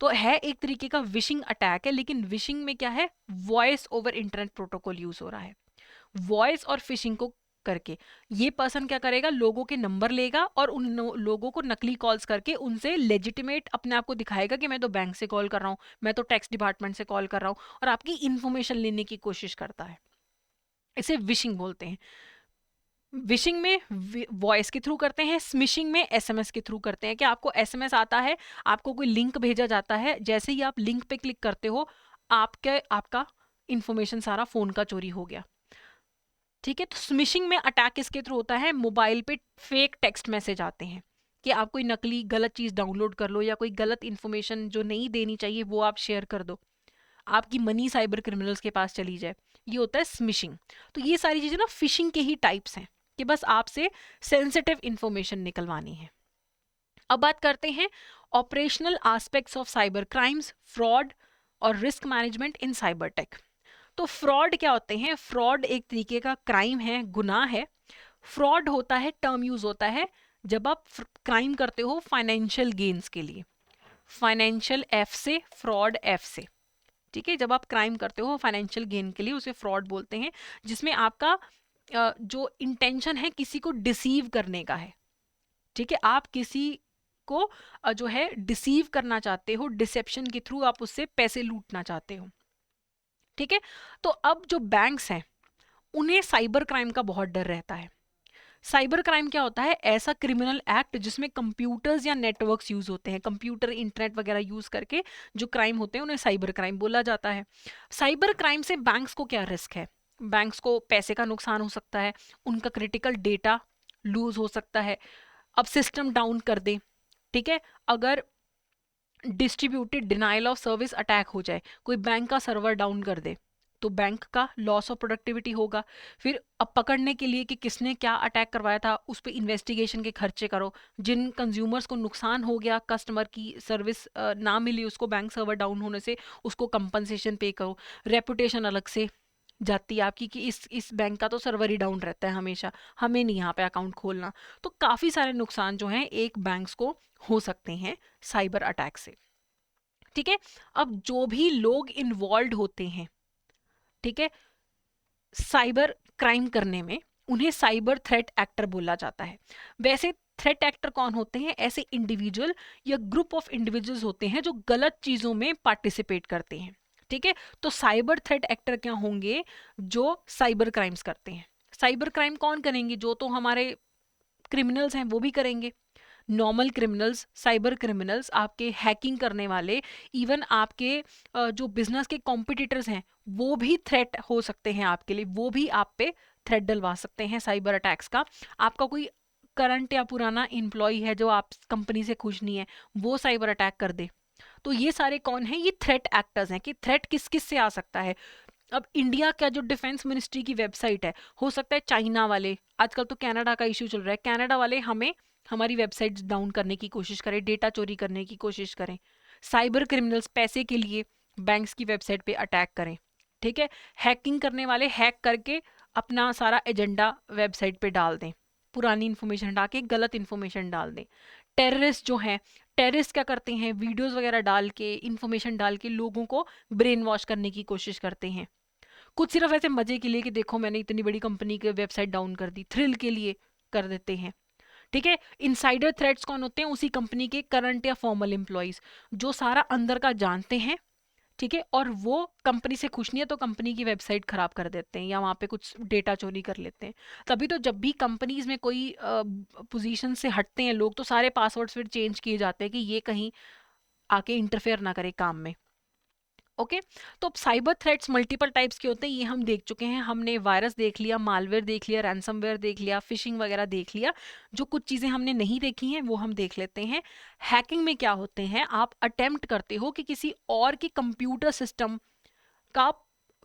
तो है एक तरीके का विशिंग अटैक है, लेकिन विशिंग में क्या है, voice over internet protocol use हो रहा है। वॉइस और फिशिंग को करके ये पर्सन क्या करेगा, लोगों के नंबर लेगा और उन लोगों को नकली कॉल्स करके उनसे लेजिटिमेट अपने आप को दिखाएगा कि मैं तो बैंक से कॉल कर रहा हूँ, मैं तो टैक्स डिपार्टमेंट से कॉल कर रहा हूँ, और आपकी इंफॉर्मेशन लेने की कोशिश करता है। इसे विशिंग बोलते हैं। विशिंग में वॉइस के थ्रू करते हैं, स्मिशिंग में एसएमएस के थ्रू करते हैं। कि आपको एसएमएस आता है, आपको कोई लिंक भेजा जाता है, जैसे ही आप लिंक पे क्लिक करते हो आपका इंफॉर्मेशन सारा फोन का चोरी हो गया। ठीक है, तो स्मिशिंग में अटैक किसके थ्रू होता है, मोबाइल पे फेक टेक्स्ट मैसेज आते हैं कि आप कोई नकली गलत चीज डाउनलोड कर लो, या कोई गलत इंफॉर्मेशन जो नहीं देनी चाहिए वो आप शेयर कर दो, आपकी मनी साइबर क्रिमिनल्स के पास चली जाए। ये होता है स्मिशिंग। तो ये सारी चीजें ना फिशिंग के ही टाइप्स हैं कि बस आपसे सेंसिटिव इंफॉर्मेशन निकलवानी है। अब बात करते हैं operational aspects of cyber crimes, fraud और रिस्क मैनेजमेंट इन साइबर टेक। तो फ्रॉड क्या होते हैं, फ्रॉड एक तरीके का क्राइम है, गुनाह है। फ्रॉड होता है, टर्म यूज होता है जब आप क्राइम करते हो फाइनेंशियल गेन्स के लिए, फाइनेंशियल एफ से, फ्रॉड एफ से। ठीक है, जब आप क्राइम करते हो फाइनेंशियल गेन के लिए, उसे फ्रॉड बोलते हैं, जिसमें आपका जो इंटेंशन है किसी को डिसीव करने का है। ठीक है, आप किसी को जो है डिसीव करना चाहते हो, डिसेप्शन के थ्रू आप उससे पैसे लूटना चाहते हो। ठीक है, तो अब जो बैंक्स हैं उन्हें साइबर क्राइम का बहुत डर रहता है। साइबर क्राइम क्या होता है, ऐसा क्रिमिनल एक्ट जिसमें कंप्यूटर्स या नेटवर्क्स यूज होते हैं, कंप्यूटर इंटरनेट वगैरह यूज करके जो क्राइम होते हैं उन्हें साइबर क्राइम बोला जाता है। साइबर क्राइम से बैंक्स को क्या रिस्क है, बैंक्स को पैसे का नुकसान हो सकता है, उनका क्रिटिकल डेटा लूज हो सकता है, अब सिस्टम डाउन कर दे। ठीक है, अगर distributed denial of service attack हो जाए, कोई बैंक का सर्वर डाउन कर दे, तो बैंक का लॉस ऑफ प्रोडक्टिविटी होगा। फिर अब पकड़ने के लिए कि किसने क्या अटैक करवाया था, उस पर इन्वेस्टिगेशन के खर्चे करो। जिन कंज्यूमर्स को नुकसान हो गया, कस्टमर की सर्विस ना मिली उसको बैंक सर्वर डाउन होने से, उसको कंपनसेशन पे करो। रेपुटेशन अलग से जाती है आपकी कि इस बैंक का तो सर्वर ही डाउन रहता है हमेशा, हमें नहीं यहाँ पे अकाउंट खोलना। तो काफ़ी सारे नुकसान जो हैं एक बैंक्स को हो सकते हैं साइबर अटैक से। ठीक है, अब जो भी लोग इन्वॉल्व होते हैं, ठीक है, साइबर क्राइम करने में, उन्हें साइबर थ्रेट एक्टर बोला जाता है। वैसे थ्रेट एक्टर कौन होते हैं, ऐसे इंडिविजुअल या ग्रुप ऑफ इंडिविजुअल्स होते हैं जो गलत चीजों में पार्टिसिपेट करते हैं। ठीक है, तो साइबर थ्रेट एक्टर क्या होंगे, जो साइबर क्राइम्स करते हैं। साइबर क्राइम कौन करेंगे, जो तो हमारे क्रिमिनल्स हैं वो भी करेंगे, नॉर्मल क्रिमिनल्स, साइबर क्रिमिनल्स, आपके हैकिंग करने वाले, इवन आपके जो बिजनेस के कॉम्पिटिटर्स हैं वो भी थ्रेट हो सकते हैं आपके लिए, वो भी आप पे थ्रेट डलवा सकते हैं साइबर अटैक्स का। आपका कोई करंट या पुराना एम्प्लॉय है जो आप कंपनी से खुश नहीं है, वो साइबर अटैक कर दे, तो ये सारे कौन है, ये थ्रेट एक्टर्स हैं कि थ्रेट किस किस से आ सकता है। अब इंडिया का जो डिफेंस मिनिस्ट्री की वेबसाइट है, हो सकता है चाइना वाले, आजकल तो कनाडा का इश्यू चल रहा है, कनाडा वाले हमें हमारी वेबसाइट्स डाउन करने की कोशिश करें, डेटा चोरी करने की कोशिश करें। साइबर क्रिमिनल्स पैसे के लिए बैंक्स की वेबसाइट पे अटैक करें, ठीक है। हैकिंग करने वाले हैक करके अपना सारा एजेंडा वेबसाइट पे डाल दें, पुरानी इन्फॉर्मेशन हटा के गलत इन्फॉर्मेशन डाल दें। टेररिस्ट जो हैं, टेररिस्ट क्या करते हैं, वीडियोस वगैरह डाल के, इन्फॉर्मेशन डाल के लोगों को ब्रेन वॉश करने की कोशिश करते हैं। कुछ सिर्फ ऐसे मजे के लिए कि देखो मैंने इतनी बड़ी कंपनी की वेबसाइट डाउन कर दी, थ्रिल के लिए कर देते हैं, ठीक है। इनसाइडर थ्रेट्स कौन होते हैं, उसी कंपनी के करंट या फॉर्मल एम्प्लॉइज जो सारा अंदर का जानते हैं, ठीक है, और वो कंपनी से खुश नहीं है तो कंपनी की वेबसाइट खराब कर देते हैं या वहाँ पे कुछ डेटा चोरी कर लेते हैं। तभी तो जब भी कंपनीज में कोई पोजीशन से हटते हैं लोग, तो सारे पासवर्ड्स फिर चेंज किए जाते हैं कि ये कहीं आके इंटरफेयर ना करे काम में। ओके तो अब साइबर थ्रेट्स मल्टीपल टाइप्स के होते हैं, ये हम देख चुके हैं। हमने वायरस देख लिया, मालवेयर देख लिया, रैंसमवेयर देख लिया, फिशिंग वगैरह देख लिया। जो कुछ चीज़ें हमने नहीं देखी हैं वो हम देख लेते हैं। हैकिंग में क्या होते हैं, आप अटेम्प्ट करते हो कि किसी और के कंप्यूटर सिस्टम का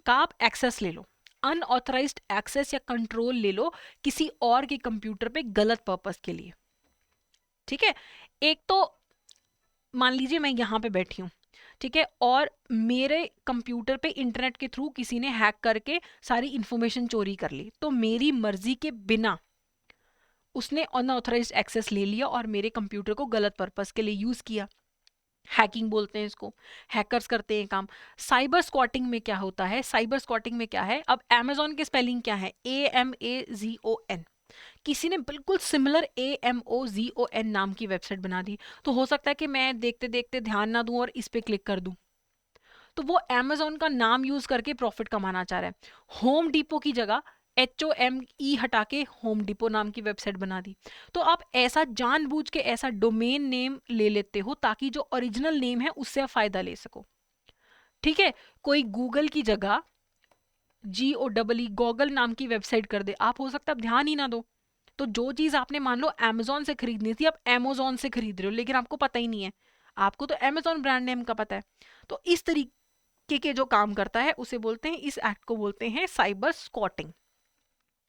आप एक्सेस ले लो, अनऑथराइज्ड एक्सेस या कंट्रोल ले लो किसी और के कंप्यूटर पे गलत पर्पस के लिए, ठीक है। एक तो मान लीजिए मैं यहाँ पे बैठी हूँ, ठीक है, और मेरे कंप्यूटर पे इंटरनेट के थ्रू किसी ने हैक करके सारी इंफॉर्मेशन चोरी कर ली, तो मेरी मर्जी के बिना उसने अनऑथराइज्ड एक्सेस ले लिया और मेरे कंप्यूटर को गलत पर्पस के लिए यूज किया। हैकिंग बोलते हैं इसको, हैकर्स करते हैं काम। साइबर स्क्वाटिंग में क्या होता है, साइबर स्क्वाटिंग में क्या है, अब अमेजोन की स्पेलिंग क्या है, AMAZON, किसी ने बिल्कुल सिमिलर AMOZON नाम की वेबसाइट बना दी, तो हो सकता है कि मैं देखते देखते ध्यान ना दूं और इस पे क्लिक कर दूं, तो वो अमेजोन का नाम यूज करके प्रॉफिट कमाना चाह रहा है। होम डिपो की जगह HOME हटा के होम डिपो नाम की वेबसाइट बना दी। तो आप ऐसा जानबूझ के ऐसा डोमेन नेम ले लेते हो ताकि जो ओरिजिनल नेम है उससे आप फायदा ले सको, ठीक है। कोई गूगल की जगह GOEE गॉगल नाम की वेबसाइट कर दे, आप हो सकता है आप ध्यान ही ना दो, तो जो चीज आपने मान लो अमेजोन से खरीदनी थी आप अमेजोन से खरीद रहे हो, लेकिन आपको पता ही नहीं है, आपको तो अमेजोन ब्रांड नेम का पता है। तो इस तरीके के जो काम करता है उसे बोलते हैं, इस एक्ट को बोलते हैं साइबर स्क्वाटिंग।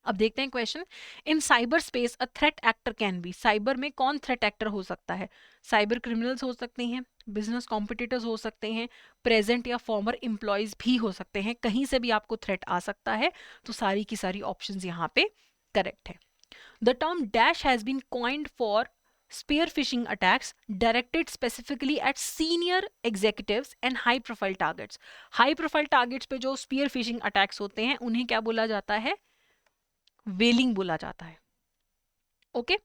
अब देखते हैं question, in cyber space a threat actor can be, cyber में कौन थ्रेट एक्टर हो सकता है, साइबर क्रिमिनल्स हो सकते हैं, बिजनेस कॉम्पिटिटर्स हो सकते हैं, प्रेजेंट या फॉर्मर एम्प्लॉयज भी हो सकते हैं, कहीं से भी आपको थ्रेट आ सकता है। तो सारी की सारी ऑप्शंस यहाँ पे करेक्ट है। The term dash has been coined for spear phishing attacks directed specifically at senior executives and high profile targets. High profile targets पे जो spear phishing attacks होते हैं उन्हें क्या बोला जाता है, वेलिंग बोला जाता है। Okay,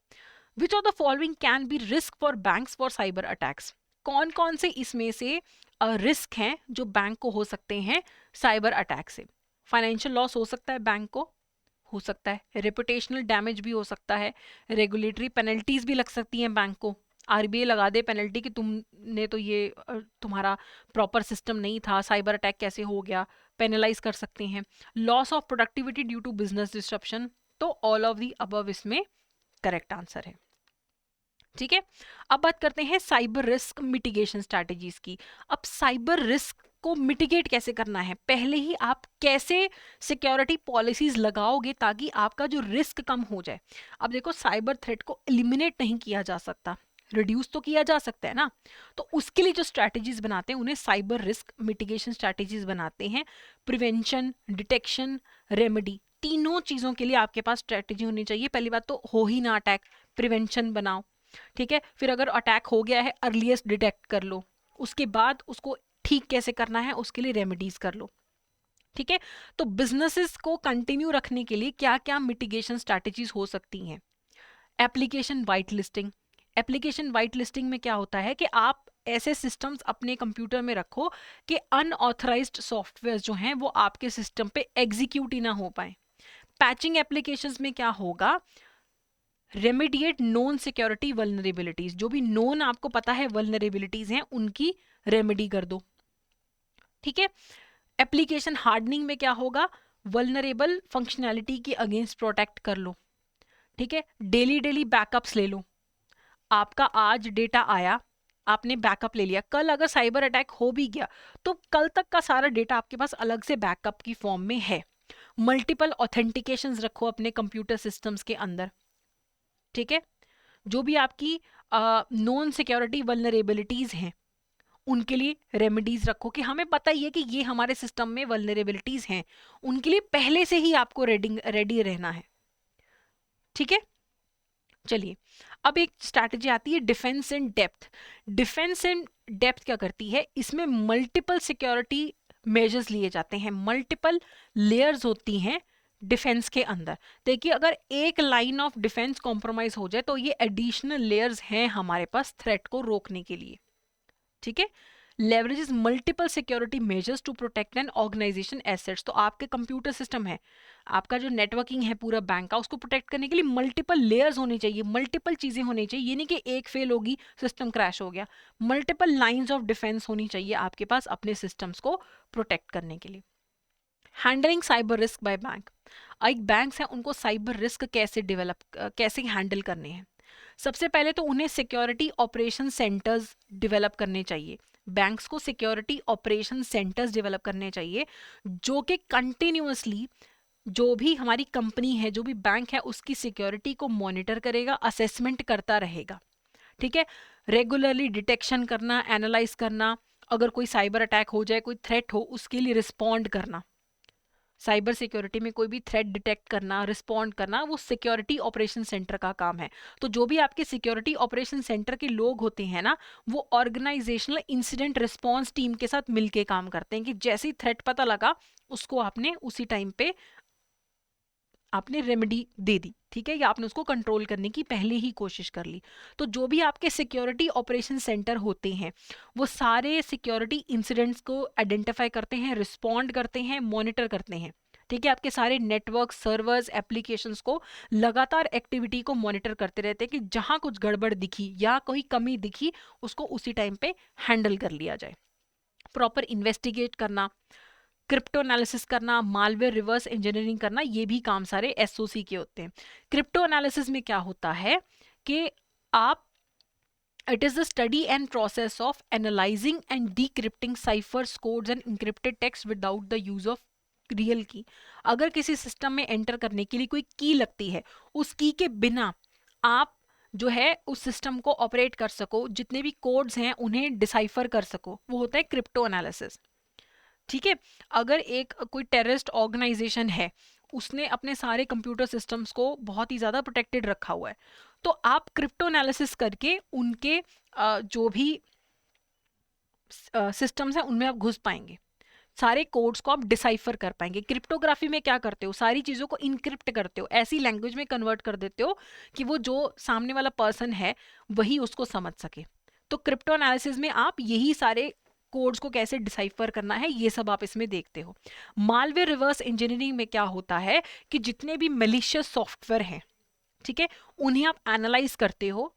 which of the following can be risk for banks for cyber attacks, कौन कौन से इसमें से रिस्क हैं जो बैंक को हो सकते हैं साइबर अटैक से। फाइनेंशियल लॉस हो सकता है बैंक को, हो सकता है रेपुटेशनल डैमेज भी हो सकता है, रेगुलेटरी पेनल्टीज भी लग सकती हैं बैंक को, RBI लगा दे पेनल्टी कि तुमने तो ये तुम्हारा प्रॉपर सिस्टम नहीं था, साइबर अटैक कैसे हो गया, पेनलाइज कर सकते हैं। Loss of productivity due to business disruption, तो ऑल ऑफ दी अबव इसमें करेक्ट आंसर है, ठीक है। अब बात करते हैं साइबर रिस्क मिटिगेशन स्ट्रैटेजीज की। अब साइबर रिस्क को मिटिगेट कैसे करना है, पहले ही आप कैसे सिक्योरिटी पॉलिसीज लगाओगे ताकि आपका जो रिस्क कम हो जाए। अब देखो साइबर थ्रेट को एलिमिनेट नहीं किया जा सकता, रिड्यूस तो किया जा सकता है ना, तो उसके लिए जो स्ट्रैटेजीज बनाते हैं उन्हें साइबर रिस्क मिटिगेशन स्ट्रैटेजीज बनाते हैं। प्रिवेंशन, डिटेक्शन, रेमेडी, तीनों चीजों के लिए आपके पास स्ट्रैटेजी होनी चाहिए। पहली बात तो हो ही ना अटैक, प्रिवेंशन बनाओ, ठीक है। फिर अगर अटैक हो गया है अर्लीस्ट डिटेक्ट कर लो, उसके बाद उसको ठीक कैसे करना है उसके लिए रेमेडीज कर लो, ठीक है। तो बिजनेसेस को कंटिन्यू रखने के लिए क्या क्या मिटिगेशन स्ट्रैटेजीज हो सकती हैं। Application white listing, application white listing में क्या होता है कि आप ऐसे सिस्टम्स अपने कंप्यूटर में रखो कि अनऑथराइज्ड सॉफ्टवेयर जो हैं वो आपके सिस्टम पे एग्जीक्यूट ही ना हो पाए। पैचिंग एप्लीकेशंस में क्या होगा, रेमेडिएट नोन सिक्योरिटी वल्नरेबिलिटीज, जो भी नोन आपको पता है वल्नरेबिलिटीज हैं उनकी रेमेडी कर दो, ठीक है। एप्लीकेशन हार्डनिंग में क्या होगा, वल्नरेबल फंक्शनैलिटी के अगेंस्ट प्रोटेक्ट कर लो, ठीक है। डेली डेली बैकअप्स ले लो, आपका आज डेटा आया आपने बैकअप ले लिया, कल अगर साइबर अटैक हो भी गया तो कल तक का सारा डेटा आपके पास अलग से बैकअप की फॉर्म में है। मल्टीपल ऑथेंटिकेशंस रखो अपने कंप्यूटर सिस्टम्स के अंदर, ठीक है। जो भी आपकी नॉन सिक्योरिटी वल्नरेबिलिटीज हैं उनके लिए रेमेडीज रखो, कि हमें पता ही है कि ये हमारे सिस्टम में वल्नरेबिलिटीज हैं, उनके लिए पहले से ही आपको रेडी रहना है, ठीक है। चलिए, अब एक स्ट्रैटेजी आती है defence in depth. Defence in depth क्या करती है, इसमें मल्टीपल सिक्योरिटी मेजर्स लिए जाते हैं, मल्टीपल लेयर्स होती हैं डिफेंस के अंदर। देखिए, अगर एक लाइन ऑफ डिफेंस कॉम्प्रोमाइज हो जाए तो ये एडिशनल लेयर्स हैं हमारे पास थ्रेट को रोकने के लिए, ठीक है। Leverages multiple security measures to protect an organisation assets. तो आपके कंप्यूटर सिस्टम है, आपका जो नेटवर्किंग है पूरा बैंक का, उसको प्रोटेक्ट करने के लिए मल्टीपल लेयर्स होनी चाहिए, मल्टीपल चीजें होनी चाहिए। ये नहीं कि एक फेल होगी सिस्टम क्रैश हो गया, मल्टीपल लाइंस ऑफ डिफेंस होनी चाहिए आपके पास अपने सिस्टम्स को प्रोटेक्ट करने के लिए। Handling cyber risk by bank. एक बैंक्स हैं, उनको साइबर रिस्क कैसे हैंडल करने हैं। सबसे पहले तो उन्हें सिक्योरिटी ऑपरेशन सेंटर्स डेवलप करने चाहिए। बैंक्स को सिक्योरिटी ऑपरेशन सेंटर्स डेवलप करने चाहिए जो कि कंटिन्यूअसली जो भी हमारी कंपनी है, जो भी बैंक है, उसकी सिक्योरिटी को मॉनिटर करेगा, असेसमेंट करता रहेगा, ठीक है। रेगुलरली डिटेक्शन करना, एनालाइज करना, अगर कोई साइबर अटैक हो जाए, कोई थ्रेट हो, उसके लिए रिस्पॉन्ड करना। साइबर सिक्योरिटी में कोई भी थ्रेट डिटेक्ट करना, रिस्पॉन्ड करना, वो सिक्योरिटी ऑपरेशन सेंटर का काम है। तो जो भी आपके सिक्योरिटी ऑपरेशन सेंटर के लोग होते हैं ना, वो ऑर्गेनाइजेशनल इंसिडेंट रिस्पॉन्स टीम के साथ मिलके काम करते हैं, कि जैसे ही थ्रेट पता लगा उसको आपने उसी टाइम पे आपने रेमेडी दे दी, ठीक है, या आपने उसको कंट्रोल करने की पहले ही कोशिश कर ली। तो जो भी आपके सिक्योरिटी ऑपरेशन सेंटर होते हैं वो सारे सिक्योरिटी इंसिडेंट्स को आइडेंटिफाई करते हैं, रिस्पॉन्ड करते हैं, मॉनिटर करते हैं, ठीक है। आपके सारे नेटवर्क, सर्वर्स, एप्लीकेशंस को लगातार एक्टिविटी को मॉनिटर करते रहते हैं कि जहां कुछ गड़बड़ दिखी या कोई कमी दिखी उसको उसी टाइम पे हैंडल कर लिया जाए। प्रॉपर इन्वेस्टिगेट करना, क्रिप्टो एनालिसिस करना, मालवेयर रिवर्स इंजीनियरिंग करना, ये भी काम सारे एसओसी के होते हैं। क्रिप्टो एनालिसिस में क्या होता है कि आप it is the study and process of analysing and decrypting cyphers, codes and encrypted text without the use of real की। अगर किसी सिस्टम में एंटर करने के लिए कोई की लगती है, उस की के बिना आप जो है उस सिस्टम को ऑपरेट कर सको, जितने भी कोड्स हैं उन्हें डिसाइफर कर सको, वो होता है क्रिप्टो एनालिसिस, ठीक है। अगर एक कोई टेररिस्ट ऑर्गेनाइजेशन है, उसने अपने सारे कंप्यूटर सिस्टम्स को बहुत ही ज़्यादा प्रोटेक्टेड रखा हुआ है, तो आप क्रिप्टो एनालिसिस करके उनके जो भी सिस्टम्स हैं उनमें आप घुस पाएंगे, सारे कोड्स को आप डिसाइफर कर पाएंगे। क्रिप्टोग्राफी में क्या करते हो, सारी चीज़ों को इनक्रिप्ट करते हो, ऐसी लैंग्वेज में कन्वर्ट कर देते हो कि वो जो सामने वाला पर्सन है वही उसको समझ सके। तो क्रिप्टो एनालिसिस में आप यही सारे कोड्स को कैसे डिसाइफर करना है ये सब आप इसमें देखते हो। मालवेयर रिवर्स इंजीनियरिंग में क्या होता है कि जितने भी मैलिशियस सॉफ्टवेयर हैं, ठीक है, उन्हें आप एनालाइज करते हो,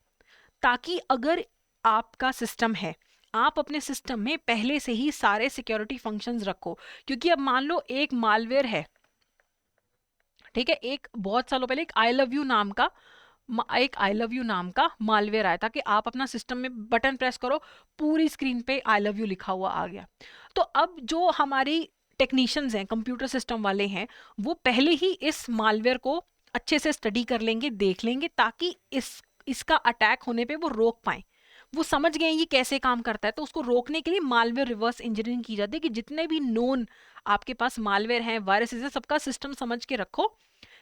ताकि अगर आपका सिस्टम है, आप अपने सिस्टम में पहले से ही सारे सिक्योरिटी फंक्शंस रखो। क्योंकि अब मान लो एक मालवेयर है, ठीक है, एक बहुत सालों पहले एक आई लव यू नाम का मालवेयर आया था कि आप अपना सिस्टम में बटन प्रेस करो, पूरी स्क्रीन पे आई लव यू लिखा हुआ आ गया। तो अब जो हमारी टेक्नीशियंस हैं, कंप्यूटर सिस्टम वाले हैं, वो पहले ही इस मालवेयर को अच्छे से स्टडी कर लेंगे, देख लेंगे, ताकि इसका अटैक होने पे वो रोक पाए। वो समझ गए ये कैसे काम करता है, तो उसको रोकने के लिए मालवेयर रिवर्स इंजीनियरिंग की जाती है कि जितने भी नोन आपके पास मालवेयर हैं, वायरसेस हैं, सबका सिस्टम समझ के रखो,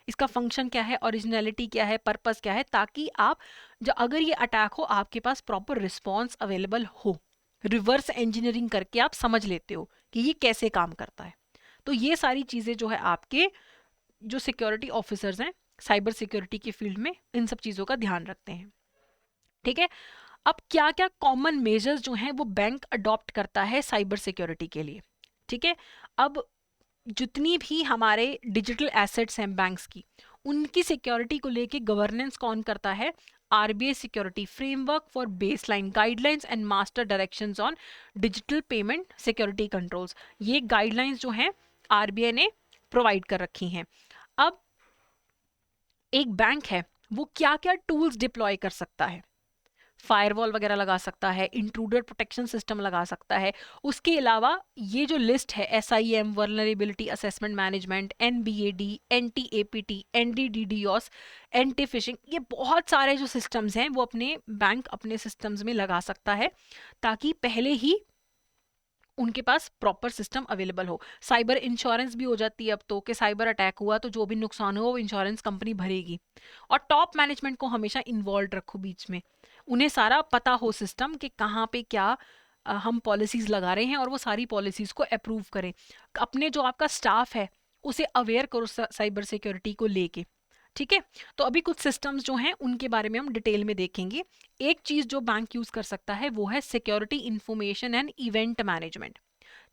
इसका फंक्शन क्या है, ओरिजिनलिटी क्या है, पर्पस क्या है, ताकि आप जो अगर ये अटैक हो आपके पास प्रॉपर रिस्पॉन्स अवेलेबल हो। रिवर्स इंजीनियरिंग करके आप समझ लेते हो कि ये कैसे काम करता है। तो ये सारी चीज़ें जो है आपके जो सिक्योरिटी ऑफिसर्स हैं साइबर सिक्योरिटी के फील्ड में, इन सब चीज़ों का ध्यान रखते हैं, ठीक है। अब क्या क्या कॉमन मेजर्स जो हैं वो बैंक अडॉप्ट करता है साइबर सिक्योरिटी के लिए, ठीक है। अब जितनी भी हमारे डिजिटल एसेट्स हैं बैंक्स की, उनकी सिक्योरिटी को लेके गवर्नेंस कौन करता है, RBI security framework for baseline guidelines and master directions on digital payment security controls. ये गाइडलाइंस जो हैं आरबीआई ने प्रोवाइड कर रखी हैं। अब एक बैंक है वो क्या क्या टूल्स डिप्लॉय कर सकता है, फायरवॉल वगैरह लगा सकता है, इंट्रूडर प्रोटेक्शन सिस्टम लगा सकता है। उसके अलावा ये जो लिस्ट है, SIM, vulnerability assessment management, NBAD, NTAPT, NDDDoS, anti fishing, ये बहुत सारे जो सिस्टम्स हैं वो अपने बैंक अपने सिस्टम्स में लगा सकता है, ताकि पहले ही उनके पास प्रॉपर सिस्टम अवेलेबल हो। साइबर इंश्योरेंस भी हो जाती है अब तो, कि साइबर अटैक हुआ तो जो भी नुकसान हुआ वो इंश्योरेंस कंपनी भरेगी। और टॉप मैनेजमेंट को हमेशा इन्वॉल्व रखो बीच में, उन्हें सारा पता हो सिस्टम कि कहाँ पे क्या हम पॉलिसीज लगा रहे हैं, और वो सारी पॉलिसीज को अप्रूव करें। अपने जो आपका स्टाफ है उसे अवेयर करो साइबर सिक्योरिटी को लेके। ठीक है, तो अभी कुछ सिस्टम्स जो हैं उनके बारे में हम डिटेल में देखेंगे। एक चीज जो बैंक यूज कर सकता है वो है security information and event management.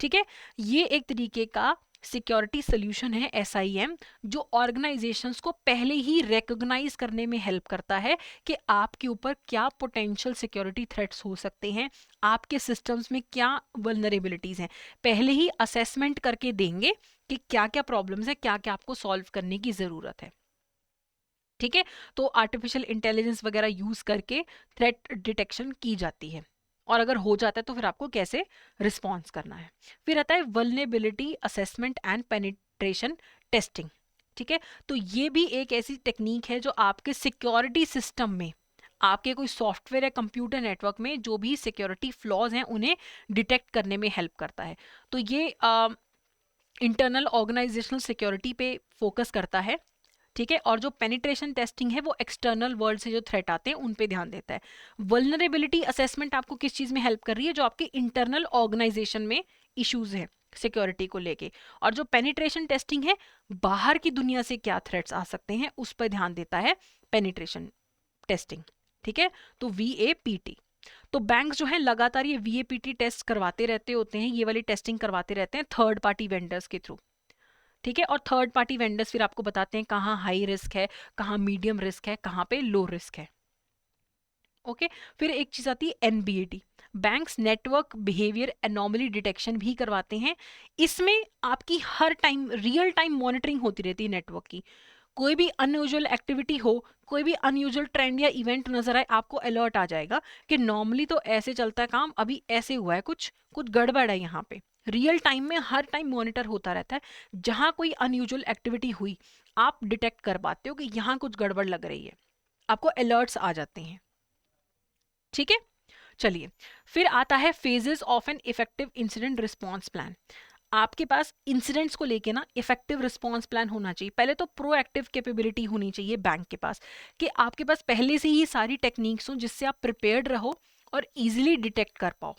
ठीक है, ये एक तरीके का सिक्योरिटी सोल्यूशन है SIM, जो ऑर्गेनाइजेशंस को पहले ही रिकॉग्नाइज करने में हेल्प करता है कि आपके ऊपर क्या पोटेंशियल सिक्योरिटी थ्रेट्स हो सकते हैं, आपके सिस्टम्स में क्या वल्नरेबिलिटीज हैं, पहले ही असेसमेंट करके देंगे कि क्या क्या प्रॉब्लम्स है, क्या क्या आपको सॉल्व करने की जरूरत है। ठीक है, तो आर्टिफिशियल इंटेलिजेंस वगैरह यूज करके थ्रेट डिटेक्शन की जाती है, और अगर हो जाता है तो फिर आपको कैसे रिस्पॉन्स करना है। फिर आता है vulnerability assessment and penetration testing. ठीक है, तो ये भी एक ऐसी टेक्निक है जो आपके सिक्योरिटी सिस्टम में, आपके कोई सॉफ्टवेयर या कंप्यूटर नेटवर्क में जो भी सिक्योरिटी फ्लॉज हैं उन्हें डिटेक्ट करने में हेल्प करता है। तो ये इंटरनल ऑर्गेनाइजेशनल सिक्योरिटी पे फोकस करता है। ठीक है, और जो पेनिट्रेशन टेस्टिंग है वो एक्सटर्नल वर्ल्ड से जो थ्रेट आते हैं उन पे ध्यान देता है। वल्नरेबिलिटी असेसमेंट आपको किस चीज में हेल्प कर रही है, जो आपके इंटरनल ऑर्गेनाइजेशन में इश्यूज हैं सिक्योरिटी को लेके। और जो पेनिट्रेशन टेस्टिंग है, बाहर की दुनिया से क्या थ्रेट्स आ सकते हैं उस पर ध्यान देता है पेनिट्रेशन टेस्टिंग। ठीक है, तो VAPT। तो बैंक जो है लगातार ये VAPT टेस्ट करवाते रहते होते हैं, ये वाली टेस्टिंग करवाते रहते हैं थर्ड पार्टी वेंडर्स के थ्रू। ठीक है, और थर्ड पार्टी वेंडर्स फिर आपको बताते हैं कहाँ हाई रिस्क है, कहाँ मीडियम रिस्क है, कहाँ पे लो रिस्क है। ओके, फिर एक चीज आती है NBAD, banks network behaviour anomaly detection भी करवाते हैं। इसमें आपकी हर टाइम रियल टाइम मॉनिटरिंग होती रहती है नेटवर्क की। कोई भी अनयूजुअल एक्टिविटी हो, कोई भी अनयूजुअल ट्रेंड या इवेंट नजर आए, आपको अलर्ट आ जाएगा कि नॉर्मली तो ऐसे चलता है काम, अभी ऐसे हुआ है, कुछ कुछ गड़बड़ है यहाँ पे। रियल टाइम में हर टाइम मॉनिटर होता रहता है, जहां कोई अनयूजुअल एक्टिविटी हुई आप डिटेक्ट कर पाते हो कि यहाँ कुछ गड़बड़ लग रही है, आपको अलर्ट्स आ जाते हैं। ठीक है, चलिए फिर आता है phases of an effective incident response plan. आपके पास इंसिडेंट्स को लेके ना इफेक्टिव रिस्पॉन्स प्लान होना चाहिए। पहले तो प्रोएक्टिव कैपेबिलिटी होनी चाहिए बैंक के पास, कि आपके पास पहले से ही सारी टेक्निक्स हो जिससे आप प्रिपेयर्ड रहो और इजीली डिटेक्ट कर पाओ।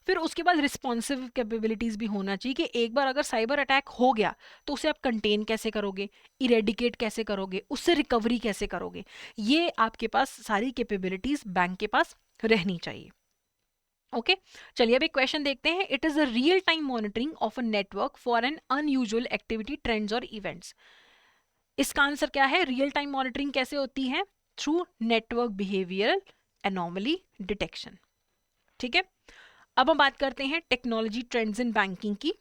फिर उसके बाद रिस्पॉन्सिव कैपेबिलिटीज भी होना चाहिए, कि एक बार अगर साइबर अटैक हो गया तो उसे आप कंटेन कैसे करोगे, इरेडिकेट कैसे करोगे, उससे रिकवरी कैसे करोगे। ये आपके पास सारी कैपेबिलिटीज बैंक के पास रहनी चाहिए। ओके, चलिए अब एक क्वेश्चन देखते हैं। It is a real time monitoring of a network for an unusual activity, trends और इवेंट्स। इसका आंसर क्या है? रियल टाइम मॉनिटरिंग कैसे होती है? Through network behaviour anomaly detection. ठीक है, अब हम बात करते हैं टेक्नोलॉजी ट्रेंड्स इन बैंकिंग की।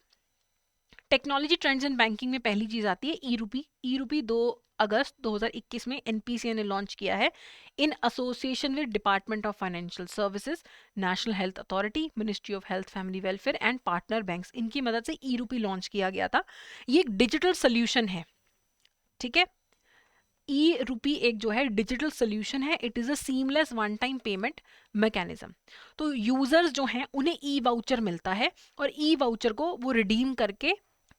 टेक्नोलॉजी ट्रेंड्स इन बैंकिंग में पहली चीज आती है ई-रूपी। ई-रूपी 2 अगस्त 2021 में एनपीसीए ने लॉन्च किया है in association with department of financial services, national health authority, ministry of health family welfare and partner banks. इनकी मदद से ई-रूपी लॉन्च किया गया था। ये एक डिजिटल सोल्यूशन है। ठीक है, ई-रूपी एक जो है डिजिटल सोल्यूशन है। It is a seamless one time payment mechanism. तो यूजर्स जो हैं उन्हें ई वाउचर मिलता है, और ई वाउचर को वो रिडीम करके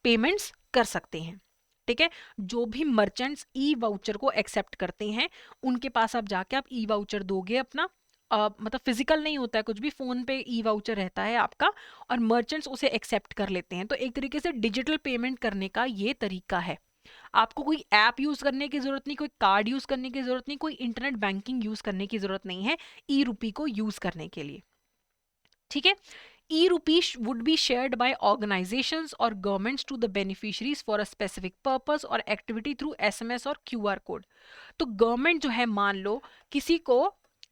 पेमेंट्स कर सकते हैं। ठीक है, जो भी मर्चेंट्स ई वाउचर को एक्सेप्ट करते हैं उनके पास आप जाके आप ई वाउचर दोगे अपना, मतलब फिजिकल नहीं होता है कुछ भी, फोन पे ई वाउचर रहता है आपका, और मर्चेंट्स उसे एक्सेप्ट कर लेते हैं। तो एक तरीके से डिजिटल पेमेंट करने का ये तरीका है। आपको कोई ऐप यूज करने की जरूरत नहीं, कोई कार्ड यूज करने की जरूरत नहीं, कोई इंटरनेट बैंकिंग यूज करने की जरूरत नहीं है ई-रूपी को यूज करने के लिए। ठीक है, e-rupee would be shared by organizations or governments to the beneficiaries for a specific purpose or activity through SMS और QR कोड। तो गवर्नमेंट जो है, मान लो किसी को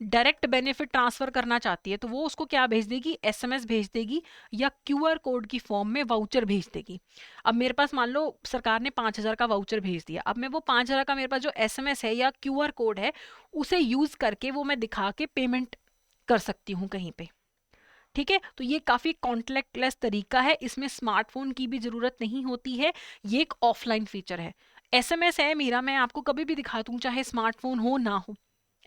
डायरेक्ट बेनिफिट ट्रांसफर करना चाहती है, तो वो उसको क्या भेज देगी? SMS भेज देगी या QR कोड की फॉर्म में वाउचर भेज देगी। अब मेरे पास मान लो सरकार ने 5,000 का वाउचर भेज दिया, अब मैं वो 5,000 का मेरे पास जो SMS है या QR कोड है उसे यूज करके वो मैं दिखा के पेमेंट कर सकती हूँ कहीं पे। ठीक है, तो ये काफ़ी कॉन्टैक्टलेस तरीका है, इसमें स्मार्टफोन की भी ज़रूरत नहीं होती है, ये एक ऑफलाइन फीचर है। एसएमएस है मेरा, मैं आपको कभी भी दिखा दूँ चाहे स्मार्टफोन हो ना हो,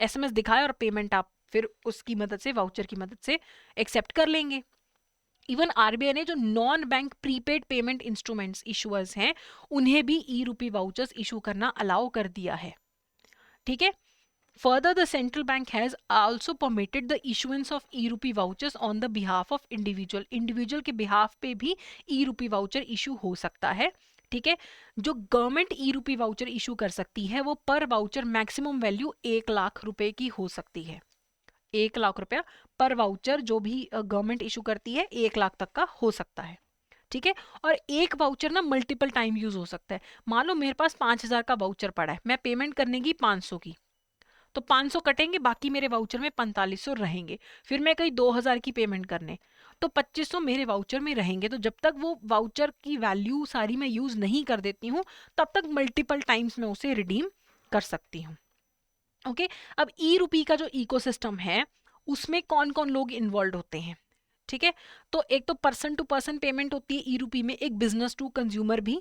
एसएमएस दिखाए और पेमेंट आप फिर उसकी मदद से, वाउचर की मदद से एक्सेप्ट कर लेंगे। इवन आरबीआई ने जो non bank prepaid payment instruments issuers हैं उन्हें भी ई रूपी वाउचर्स इशू करना अलाउ कर दिया है। ठीक है, further the central bank has also permitted the issuance of e-rupee vouchers on the behalf of individual के behalf पे भी e-rupee voucher issue हो सकता है। ठीक है, जो government e rupee voucher issue कर सकती है वो पर वाउचर मैक्सिमम वैल्यू 1 लाख रुपए की हो सकती है। 1 लाख रुपया पर वाउचर जो भी गवर्नमेंट इशू करती है 1 लाख तक का हो सकता है। ठीक है, और एक वाउचर ना मल्टीपल टाइम यूज हो सकता है। मान लो मेरे पास 5,000 का वाउचर पड़ा है, मैं पेमेंट करने की 500 की, तो 500 कटेंगे, बाकी मेरे वाउचर में 4500 रहेंगे। फिर मैं कहीं 2000 की पेमेंट करने, तो 2500 मेरे वाउचर में रहेंगे। तो जब तक वो वाउचर की वैल्यू सारी मैं यूज नहीं कर देती हूँ तब तक मल्टीपल टाइम्स मैं उसे रिडीम कर सकती हूँ। ओके, अब ई रूपी का जो इकोसिस्टम है उसमें कौन कौन लोग इन्वॉल्व होते हैं। ठीक है, तो एक तो पर्सन टू पर्सन पेमेंट होती है ई रूपी में, एक बिजनेस टू कंज्यूमर भी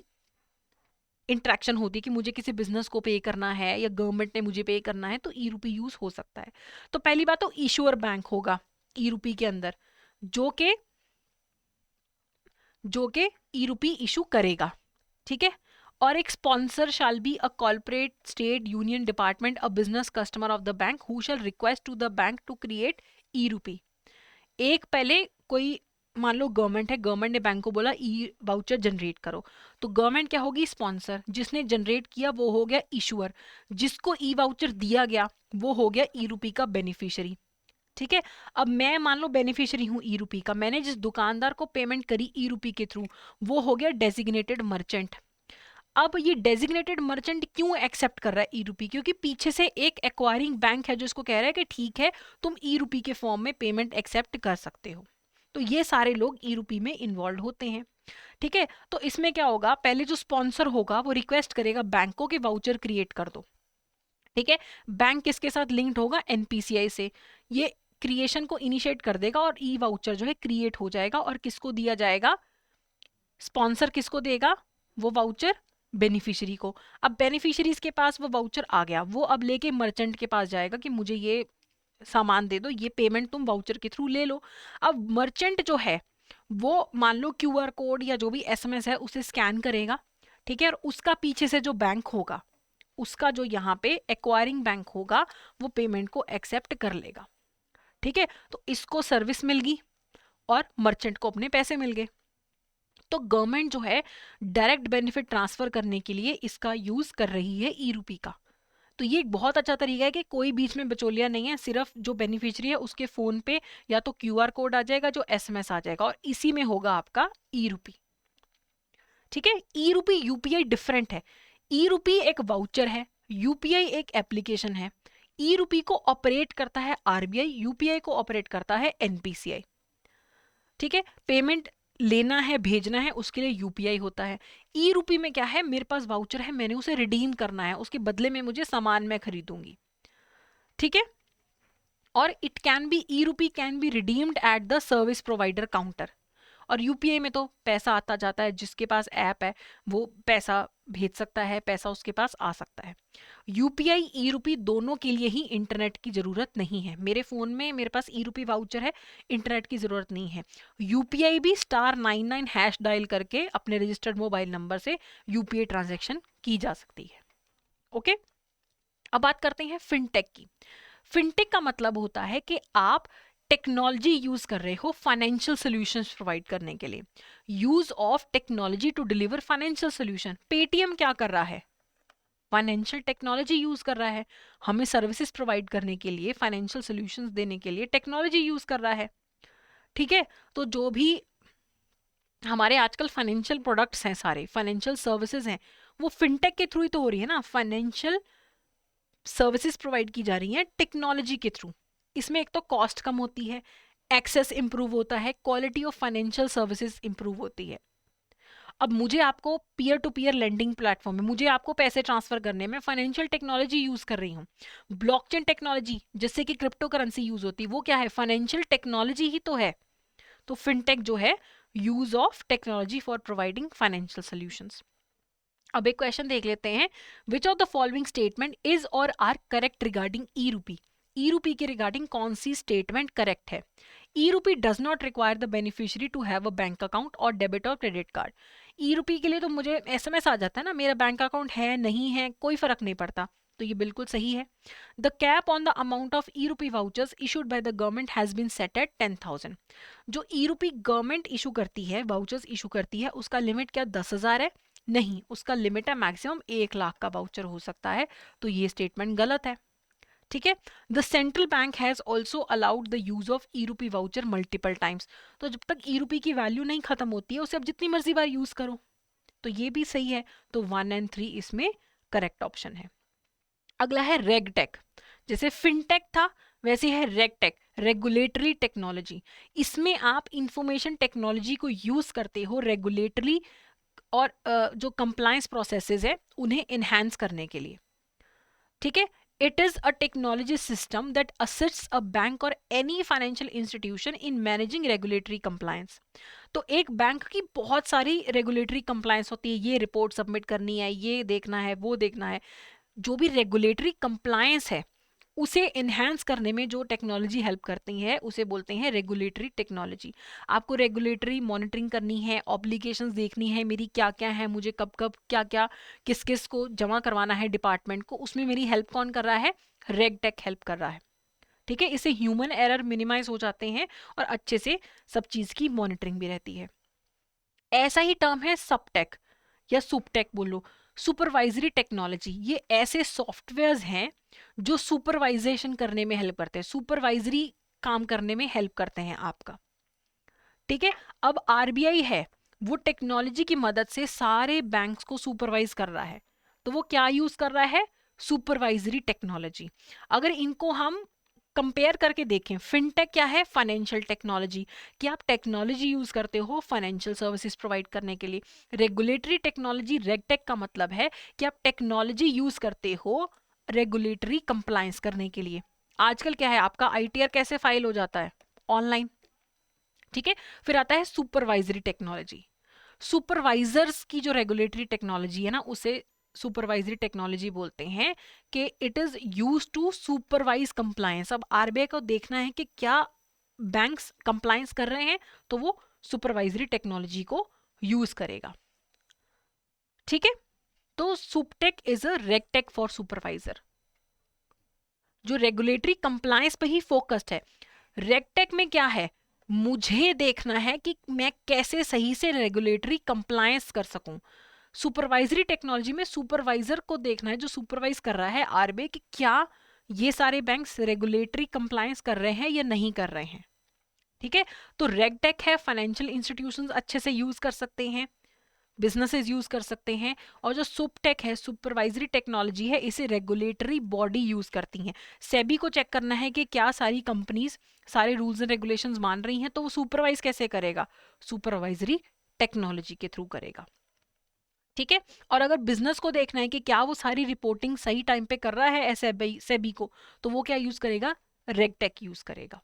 इंट्रैक्शन होती है कि मुझे किसी बिजनेस को पे करना है या गवर्नमेंट ने मुझे पे करना है, तो ई रूपी यूज हो सकता है। तो पहली बात तो इशूअर बैंक होगा ई रूपी के अंदर जो के ई रूपी इशू करेगा। ठीक है, और एक sponsor shall be a corporate, state, union, department, a business customer of the bank who shall request to the bank to create e rupee. एक पहले कोई, मान लो गवर्नमेंट है, गवर्नमेंट ने बैंक को बोला ई वाउचर जनरेट करो, तो गवर्नमेंट क्या होगी, स्पॉन्सर, जिसने जनरेट किया वो हो गया इशूअर, जिसको ई वाउचर दिया गया वो हो गया ई रूपी का बेनिफिशियरी। ठीक है, अब मैं मान लो बेनिफिशियरी हूँ ई रूपी का, मैंने जिस दुकानदार को पेमेंट करी ई रूपी के थ्रू वो हो गया डेजिग्नेटेड मर्चेंट। अब ये डेजिग्नेटेड मर्चेंट क्यों एक्सेप्ट कर रहा है ई रूपी, क्योंकि पीछे से एक एक्वायरिंग बैंक है जो इसको कह रहा है कि ठीक है तुम ई रूपी के फॉर्म में पेमेंट एक्सेप्ट कर सकते हो। तो ये सारे लोग ई रूपी में इन्वॉल्व होते हैं। ठीक है, तो इसमें क्या होगा, पहले जो स्पॉन्सर होगा वो रिक्वेस्ट करेगा बैंकों के वाउचर क्रिएट कर दो। ठीक है, बैंक किसके साथ लिंक्ड होगा, एनपीसीआई से, ये क्रिएशन को इनिशिएट कर देगा और ई वाउचर जो है क्रिएट हो जाएगा और किसको दिया जाएगा, स्पॉन्सर किसको देगा वो वाउचर, बेनिफिशियरी को। अब बेनिफिशियरीज के पास वो वाउचर आ गया, वो अब लेके मर्चेंट के पास जाएगा कि मुझे ये सामान दे दो, ये पेमेंट तुम वाउचर के थ्रू ले लो। अब मर्चेंट जो है वो मान लो क्यूआर कोड या जो भी एसएमएस है उसे स्कैन करेगा। ठीक है, और उसका पीछे से जो बैंक होगा, उसका जो यहाँ पे एक्वायरिंग बैंक होगा वो पेमेंट को एक्सेप्ट कर लेगा। ठीक है, तो इसको सर्विस मिल गई और मर्चेंट को अपने पैसे मिल गए। तो गवर्नमेंट जो है डायरेक्ट बेनिफिट ट्रांसफर करने के लिए इसका यूज कर रही है ई रूपी का। तो ये एक बहुत अच्छा तरीका है कि कोई बीच में बिचौलिया नहीं है, सिर्फ जो बेनिफिशियरी है उसके फोन पे या तो क्यूआर कोड आ जाएगा, जो एसएमएस आ जाएगा, और इसी में होगा आपका ई रूपी। ठीक है, ई रूपी यूपीआई डिफरेंट है। ई रूपी एक वाउचर है, यूपीआई एक एप्लीकेशन है। ई रूपी को ऑपरेट करता है आरबीआई, यूपीआई को ऑपरेट करता है एनपीसीआई। ठीक है, पेमेंट लेना है भेजना है उसके लिए यूपीआई होता है। ई रूपी में क्या है, मेरे पास वाउचर है, मैंने उसे रिडीम करना है, उसके बदले में मुझे सामान मैं खरीदूंगी। ठीक है, और इट कैन बी, ई रूपी can be redeemed at the service provider counter. और यूपीआई में तो पैसा आता जाता है, जिसके पास ऐप है वो पैसा भेज सकता है, पैसा उसके पास आ सकता है। यूपीआई ई रूपी दोनों के लिए ही इंटरनेट की जरूरत नहीं है। मेरे फोन में मेरे पास ई रूपी वाउचर है, इंटरनेट की जरूरत नहीं है। यूपीआई भी *99# डायल करके अपने रजिस्टर्ड मोबाइल नंबर से यूपीआई ट्रांजैक्शन की जा सकती है। ओके, अब बात करते हैं फिनटेक की। फिनटेक का मतलब होता है कि आप टेक्नोलॉजी यूज कर रहे हो फाइनेंशियल सॉल्यूशंस प्रोवाइड करने के लिए। Use of technology to deliver financial solution. Paytm क्या कर रहा है, फाइनेंशियल टेक्नोलॉजी यूज कर रहा है, हमें सर्विसेज प्रोवाइड करने के लिए, फाइनेंशियल सॉल्यूशंस देने के लिए टेक्नोलॉजी यूज कर रहा है। ठीक है, तो जो भी हमारे आजकल फाइनेंशियल प्रोडक्ट्स हैं, सारे फाइनेंशियल सर्विसेज हैं, वो फिनटेक के थ्रू ही तो हो रही है ना। फाइनेंशियल सर्विसेज प्रोवाइड की जा रही हैं टेक्नोलॉजी के थ्रू। इसमें एक तो कॉस्ट कम होती है, एक्सेस इंप्रूव होता है, quality of financial services improve होती है। अब मुझे आपको peer to peer lending platform में मुझे आपको पैसे ट्रांसफर करने में फाइनेंशियल टेक्नोलॉजी यूज कर रही हूँ। ब्लॉकचेन टेक्नोलॉजी जिससे कि क्रिप्टो करेंसी यूज होती है वो क्या है, फाइनेंशियल टेक्नोलॉजी ही तो है। तो फिनटेक जो है use of technology for providing financial solutions. अब एक क्वेश्चन देख लेते हैं, which of the following statement is or are correct regarding ई रूपी। ई रूपी के रिगार्डिंग कौन सी स्टेटमेंट करेक्ट है। E rupee does not require the beneficiary to have a bank account और डेबिट और क्रेडिट कार्ड। ई रूपी के लिए तो मुझे एसएमएस आ जाता है ना, मेरा बैंक अकाउंट है नहीं है कोई फर्क नहीं पड़ता, तो ये बिल्कुल सही है। The cap on the amount of e rupee vouchers issued by the government has been set at 10,000। जो ई रूपी गवर्नमेंट इशू करती है, वाउचर्स इशू करती है, उसका लिमिट क्या 10,000 है? नहीं, उसका लिमिट है मैक्सिमम 1 लाख का वाउचर हो सकता है, तो ये स्टेटमेंट गलत है। ठीक है, the central bank has also allowed the use of e rupee voucher multiple times. तो जब तक ई रूपी की वैल्यू नहीं खत्म होती है उसे आप जितनी मर्जी बार यूज करो, तो ये भी सही है। तो 1 और 3 इसमें करेक्ट ऑप्शन है। अगला है रेगटेक। जैसे फिनटेक था वैसे है रेगटेक, रेगुलेटरी टेक्नोलॉजी। इसमें आप इंफॉर्मेशन टेक्नोलॉजी को यूज करते हो रेगुलेटरी और जो कंप्लायंस प्रोसेसेस है उन्हें एनहांस करने के लिए। ठीक है, it is a technology system that assists a bank or any financial institution in managing regulatory compliance. तो एक बैंक की बहुत सारी रेगुलेटरी कंप्लायंस होती है, ये रिपोर्ट सबमिट करनी है, ये देखना है, वो देखना है। जो भी रेगुलेटरी कंप्लायंस है उसे एनहांस करने में जो टेक्नोलॉजी हेल्प करती है उसे बोलते हैं रेगुलेटरी टेक्नोलॉजी। आपको रेगुलेटरी मॉनिटरिंग करनी है, ऑब्लिगेशंस देखनी है मेरी क्या क्या है, मुझे कब कब क्या क्या किस किस को जमा करवाना है डिपार्टमेंट को, उसमें मेरी हेल्प कौन कर रहा है, रेगटेक हेल्प कर रहा है। ठीक है, इससे ह्यूमन एरर मिनिमाइज हो जाते हैं और अच्छे से सब चीज की मॉनिटरिंग भी रहती है। ऐसा ही टर्म है सबटेक या सुपटेक बोलो, सुपरवाइजरी टेक्नोलॉजी। ये ऐसे सॉफ्टवेयर्स हैं जो सुपरवाइजेशन करने में हेल्प करते हैं, सुपरवाइजरी काम करने में हेल्प करते हैं आपका। ठीक है, अब आरबीआई है वो टेक्नोलॉजी की मदद से सारे बैंक्स को सुपरवाइज कर रहा है, तो वो क्या यूज कर रहा है, सुपरवाइजरी टेक्नोलॉजी। अगर इनको हम कंपेयर करके देखें, फिनटेक क्या है, फाइनेंशियल टेक्नोलॉजी, कि आप टेक्नोलॉजी यूज करते हो फाइनेंशियल सर्विसेज प्रोवाइड करने के लिए। रेगुलेटरी टेक्नोलॉजी, रेगटेक का मतलब है कि आप टेक्नोलॉजी यूज करते हो रेगुलेटरी कंप्लायंस करने के लिए। आजकल क्या है, आपका आईटीआर कैसे फाइल हो जाता है, ऑनलाइन। ठीक है, फिर आता है सुपरवाइजरी टेक्नोलॉजी। सुपरवाइजर्स की जो रेगुलेटरी टेक्नोलॉजी है ना उसे सुपरवाइजरी टेक्नोलॉजी बोलते हैं, कि it is use to supervise compliance. अब आरबीआई को देखना है कि क्या बैंक्स कंप्लायंस कर रहे हैं, तो वो सुपरवाइजरी टेक्नोलॉजी को यूज करेगा। ठीक है, तो सुपटेक is a regtech for supervisor, जो रेगुलेटरी कंप्लायंस पे ही फोकस्ड है। रेगटेक में क्या है, मुझे देखना है कि मैं कैसे सही से रेगुलेटरी कंप्लायंस कर सकूं। सुपरवाइजरी टेक्नोलॉजी में सुपरवाइजर को देखना है जो सुपरवाइज कर रहा है आरबीआई, कि क्या ये सारे बैंक्स रेगुलेटरी कंप्लायंस कर रहे हैं या नहीं कर रहे हैं। ठीक है, तो रेगटेक है, फाइनेंशियल इंस्टीट्यूशंस अच्छे से यूज कर सकते हैं, बिजनेसेस यूज कर सकते हैं। और जो सुपटेक है, सुपरवाइजरी टेक्नोलॉजी है, इसे रेगुलेटरी बॉडी यूज करती हैं। सेबी को चेक करना है कि क्या सारी कंपनीज सारे रूल्स एंड रेगुलेशंस मान रही हैं, तो वो सुपरवाइज कैसे करेगा, सुपरवाइजरी टेक्नोलॉजी के थ्रू करेगा। ठीक है, और अगर बिजनेस को देखना है कि क्या वो सारी रिपोर्टिंग सही टाइम पे कर रहा है सेबी को, तो वो क्या यूज करेगा, रेगटेक यूज करेगा।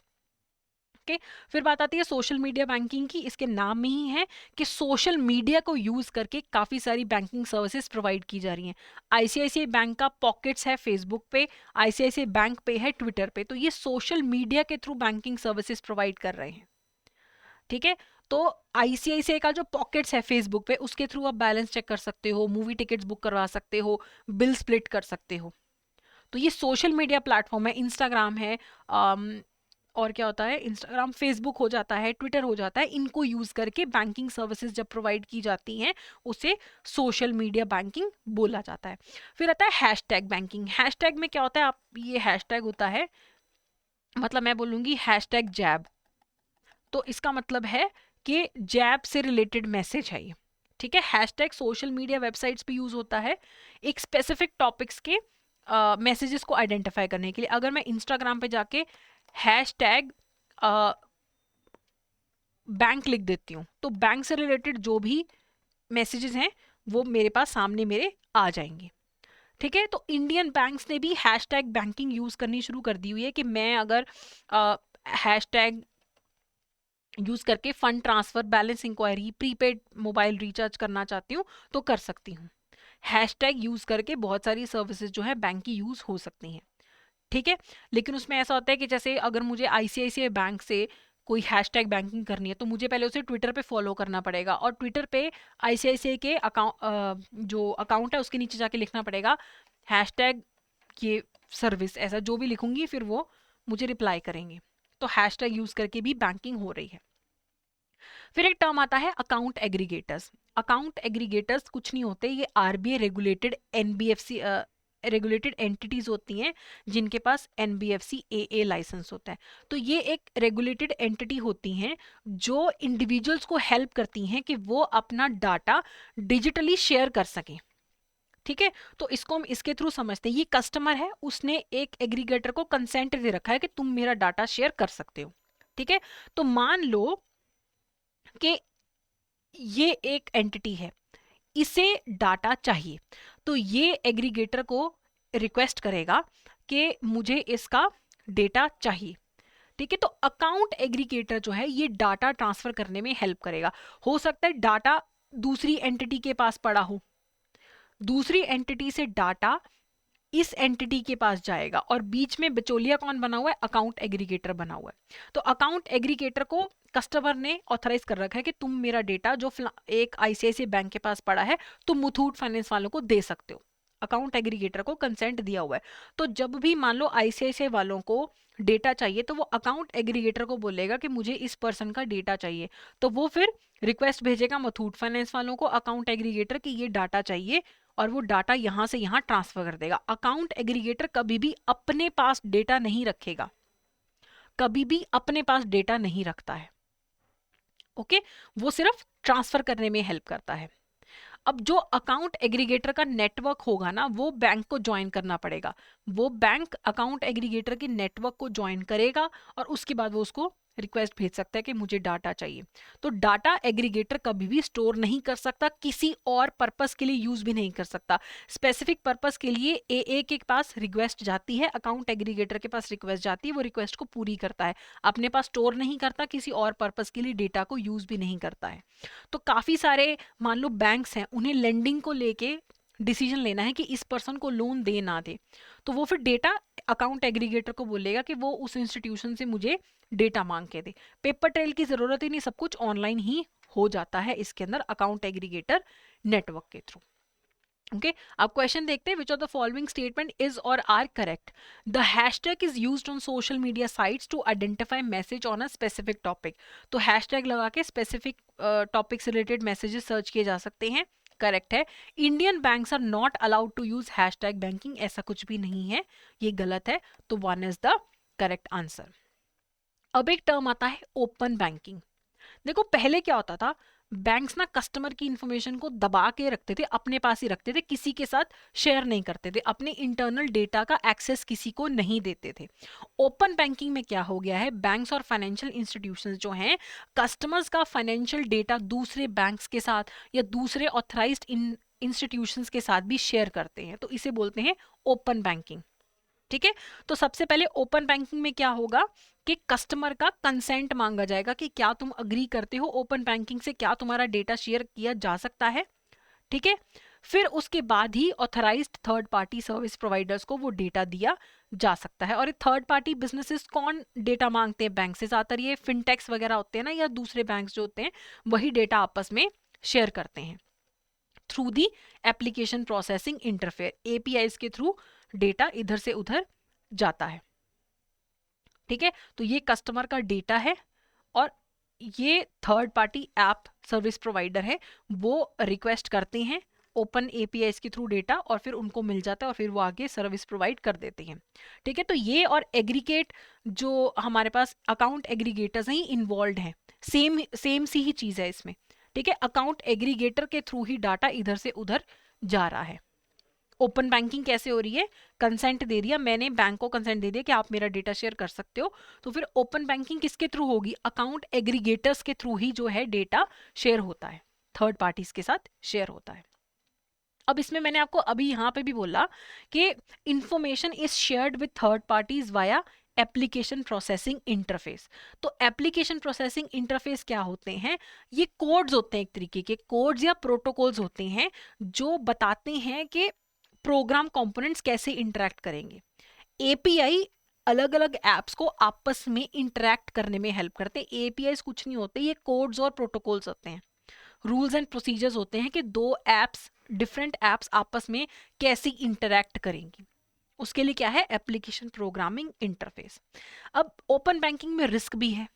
ओके, फिर बात आती है सोशल मीडिया बैंकिंग की। इसके नाम में ही है कि सोशल मीडिया को यूज करके काफी सारी बैंकिंग सर्विसेज प्रोवाइड की जा रही हैं। आईसीआईसीआई बैंक का पॉकेट्स है फेसबुक पे, आईसीआईसीआई बैंक पे है ट्विटर पे, तो ये सोशल मीडिया के थ्रू बैंकिंग सर्विसेज प्रोवाइड कर रहे हैं। ठीक है, तो आईसीआईसीआई का जो पॉकेट्स है फेसबुक पे, उसके थ्रू आप बैलेंस चेक कर सकते हो, मूवी टिकट्स बुक करवा सकते हो, बिल स्प्लिट कर सकते हो। तो ये सोशल मीडिया प्लेटफॉर्म है, इंस्टाग्राम है, और क्या होता है, इंस्टाग्राम फेसबुक हो जाता है, ट्विटर हो जाता है। इनको यूज करके बैंकिंग सर्विसेज जब प्रोवाइड की जाती हैं उसे सोशल मीडिया बैंकिंग बोला जाता है। फिर आता है हैशटैग बैंकिंग। हैशटैग में क्या होता है, आप ये हैशटैग होता है, मतलब मैं बोलूंगी हैशटैग जैब, तो इसका मतलब है कि जैब से रिलेटेड मैसेज है ये। ठीक है, हैशटैग सोशल मीडिया वेबसाइट्स पे यूज होता है एक स्पेसिफिक टॉपिक्स के मैसेजेस को आइडेंटिफाई करने के लिए। अगर मैं इंस्टाग्राम पे जाके हैशटैग बैंक लिख देती हूँ, तो बैंक से रिलेटेड जो भी मैसेजेस हैं वो मेरे पास सामने मेरे आ जाएंगे। ठीक है, तो इंडियन बैंक्स ने भी हैशटैग बैंकिंग यूज करनी शुरू कर दी हुई है कि मैं अगर हैशटैग यूज करके fund transfer, balance inquiry, prepaid mobile recharge करना चाहती हूँ तो कर सकती हूँ। हैशटैग यूज करके बहुत सारी सर्विसेज जो है बैंक की यूज हो सकती हैं। ठीक है, लेकिन उसमें ऐसा होता है कि जैसे अगर मुझे आईसीआईसीआई बैंक से कोई हैशटैग बैंकिंग करनी है तो मुझे पहले उसे ट्विटर पे फॉलो करना पड़ेगा, और ट्विटर पे आईसीआईसीआई के अकाउंट जो अकाउंट है उसके नीचे जाके लिखना पड़ेगा हैशटैग ये सर्विस, ऐसा जो भी लिखूंगी फिर वो मुझे रिप्लाई करेंगे। तो हैशटैग यूज करके भी बैंकिंग हो रही है। फिर एक टर्म आता है अकाउंट एग्रीगेटर्स। अकाउंट एग्रीगेटर्स कुछ नहीं होते, ये RBI regulated NBFC regulated entities होती हैं जिनके पास एनबीएफसी एए लाइसेंस होता है। तो ये एक रेगुलेटेड एंटिटी होती हैं जो इंडिविजुअल्स को हेल्प करती हैं कि वो अपना डाटा डिजिटली शेयर कर सकें। ठीक है, तो इसको हम इसके थ्रू समझते हैं, ये कस्टमर है, उसने एक एग्रीगेटर को कंसेंट दे रखा है कि तुम मेरा डाटा शेयर कर सकते हो। ठीक है, तो मान लो कि ये एक एंटिटी है, इसे डाटा चाहिए, तो ये एग्रीगेटर को रिक्वेस्ट करेगा कि मुझे इसका डेटा चाहिए। ठीक है, तो अकाउंट एग्रीगेटर जो है ये डाटा ट्रांसफर करने में हेल्प करेगा। हो सकता है डाटा दूसरी एंटिटी के पास पड़ा हो, दूसरी एंटिटी से डाटा इस एंटिटी के पास जाएगा, और बीच में बिचौलिया कौन बना हुआ है? अकाउंट एग्रीगेटर बना हुआ है। तो अकाउंट एग्रीगेटर को कस्टमर ने ऑथराइज कर रखा है कि तुम मेरा डेटा जो एक आईसीआईसीआई बैंक के पास पड़ा है तुम मुथूट फाइनेंस वालों को दे सकते हो। अकाउंट एग्रीगेटर को कंसेंट दिया हुआ है। तो जब भी मान लो आईसीआईसीआई वालों को डेटा चाहिए तो वो अकाउंट एग्रीगेटर को बोलेगा कि मुझे इस पर्सन का डेटा चाहिए, तो वो फिर रिक्वेस्ट भेजेगा मुथूट फाइनेंस वालों को, अकाउंट एग्रीगेटर की ये डाटा चाहिए, और वो डाटा यहां से यहां ट्रांसफर कर देगा। अकाउंट एग्रीगेटर कभी भी अपने पास डेटा नहीं रखेगा, कभी भी अपने पास डेटा नहीं रखता है। ओके, वो सिर्फ ट्रांसफर करने में हेल्प करता है। अब जो अकाउंट एग्रीगेटर का नेटवर्क होगा ना, वो बैंक को ज्वाइन करना पड़ेगा। वो बैंक अकाउंट एग्रीगेटर के नेटवर्क को ज्वाइन करेगा और उसके बाद वो उसको रिक्वेस्ट भेज सकता है कि मुझे डाटा चाहिए। तो डाटा एग्रीगेटर कभी भी स्टोर नहीं कर सकता, किसी और पर्पस के लिए यूज भी नहीं कर सकता। स्पेसिफिक पर्पस के लिए एए के पास रिक्वेस्ट जाती है, अकाउंट एग्रीगेटर के पास रिक्वेस्ट जाती है, वो रिक्वेस्ट को पूरी करता है, अपने पास स्टोर नहीं करता, किसी और पर्पस के लिए डेटा को यूज भी नहीं करता है। तो काफी सारे मान लो बैंक्स हैं, उन्हें लेंडिंग को लेके डिसीजन लेना है कि इस पर्सन को लोन दे ना दे, तो वो फिर डेटा अकाउंट एग्रीगेटर को बोलेगा कि वो उस इंस्टीट्यूशन से मुझे डेटा मांग के दे। पेपर ट्रेल की जरूरत ही नहीं, सब कुछ ऑनलाइन ही हो जाता है इसके अंदर अकाउंट एग्रीगेटर नेटवर्क के थ्रू। ओके, अब क्वेश्चन देखते हैं, which of the following statement is or are correct? The hashtag is used on social media sites to identify message on a specific topic. तो हैशटैग लगा के स्पेसिफिक टॉपिक से related messages search किए जा सकते हैं। करेक्ट है। Indian banks are not allowed to use hashtag banking, ऐसा कुछ भी नहीं है, ये गलत है, तो 1 इज द करेक्ट आंसर। अब एक टर्म आता है ओपन बैंकिंग। देखो पहले क्या होता था, बैंक्स ना कस्टमर की इंफॉर्मेशन को दबा के रखते थे, अपने पास ही रखते थे, किसी के साथ शेयर नहीं करते थे, अपने इंटरनल डेटा का एक्सेस किसी को नहीं देते थे। ओपन बैंकिंग में क्या हो गया है, बैंक्स और फाइनेंशियल इंस्टीट्यूशंस जो हैं कस्टमर्स का फाइनेंशियल डेटा दूसरे बैंक्स के साथ या दूसरे ऑथराइज्ड इंस्टीट्यूशंस के साथ भी शेयर करते हैं, तो इसे बोलते हैं ओपन बैंकिंग। ठीक है, तो सबसे पहले ओपन बैंकिंग में क्या होगा कि कस्टमर का कंसेंट मांगा जाएगा कि क्या तुम अग्री करते हो ओपन बैंकिंग से, क्या तुम्हारा डेटा शेयर किया जा सकता है। ठीक है, फिर उसके बाद ही authorised third party service providers को वो डेटा दिया जा सकता है। और थर्ड पार्टी बिजनेसेस कौन डेटा मांगते हैं बैंक से? ज्यादातर ये फिनटेक्स वगैरह होते हैं ना, या दूसरे बैंक जो होते हैं वही डेटा आपस में शेयर करते हैं through the application processing interfere, APIs के थ्रू डेटा इधर से उधर जाता है। ठीक है, तो ये कस्टमर का डेटा है और ये third party app service provider है, वो रिक्वेस्ट करते हैं ओपन एपीआई के थ्रू डेटा और फिर उनको मिल जाता है और फिर वो आगे सर्विस प्रोवाइड कर देते हैं। ठीक है, तो ये और एग्रीगेट जो हमारे पास अकाउंट एग्रीगेटर्स हैं इन्वॉल्व हैं, सेम सी ही चीज है इसमें। ठीक है, अकाउंट एग्रीगेटर के थ्रू ही डाटा इधर से उधर जा रहा है। ओपन बैंकिंग कैसे हो रही है, कंसेंट दे दिया मैंने, बैंक को कंसेंट दे दिया कि आप मेरा डेटा शेयर कर सकते हो, तो फिर ओपन बैंकिंग किसके थ्रू होगी? अकाउंट एग्रीगेटर्स के थ्रू ही जो है डेटा शेयर होता है, थर्ड पार्टीज के साथ शेयर होता है। अब इसमें मैंने आपको अभी यहाँ पे भी बोला कि information is shared with third parties via application processing interface. तो एप्लीकेशन प्रोसेसिंग इंटरफेस क्या होते हैं? ये कोड्स होते हैं, एक तरीके के कोड्स या प्रोटोकॉल्स होते हैं जो बताते हैं कि प्रोग्राम कंपोनेंट्स कैसे इंटरेक्ट करेंगे। एपीआई अलग अलग एप्स को आपस में इंटरेक्ट करने में हेल्प करते हैं। एपीआई कुछ नहीं होते, ये कोड्स और प्रोटोकॉल्स होते हैं, रूल्स एंड प्रोसीजर्स होते हैं कि दो एप्स, डिफरेंट एप्स आपस में कैसे इंटरेक्ट करेंगी। उसके लिए क्या है? Application programming interface. अब ओपन बैंकिंग में रिस्क भी है,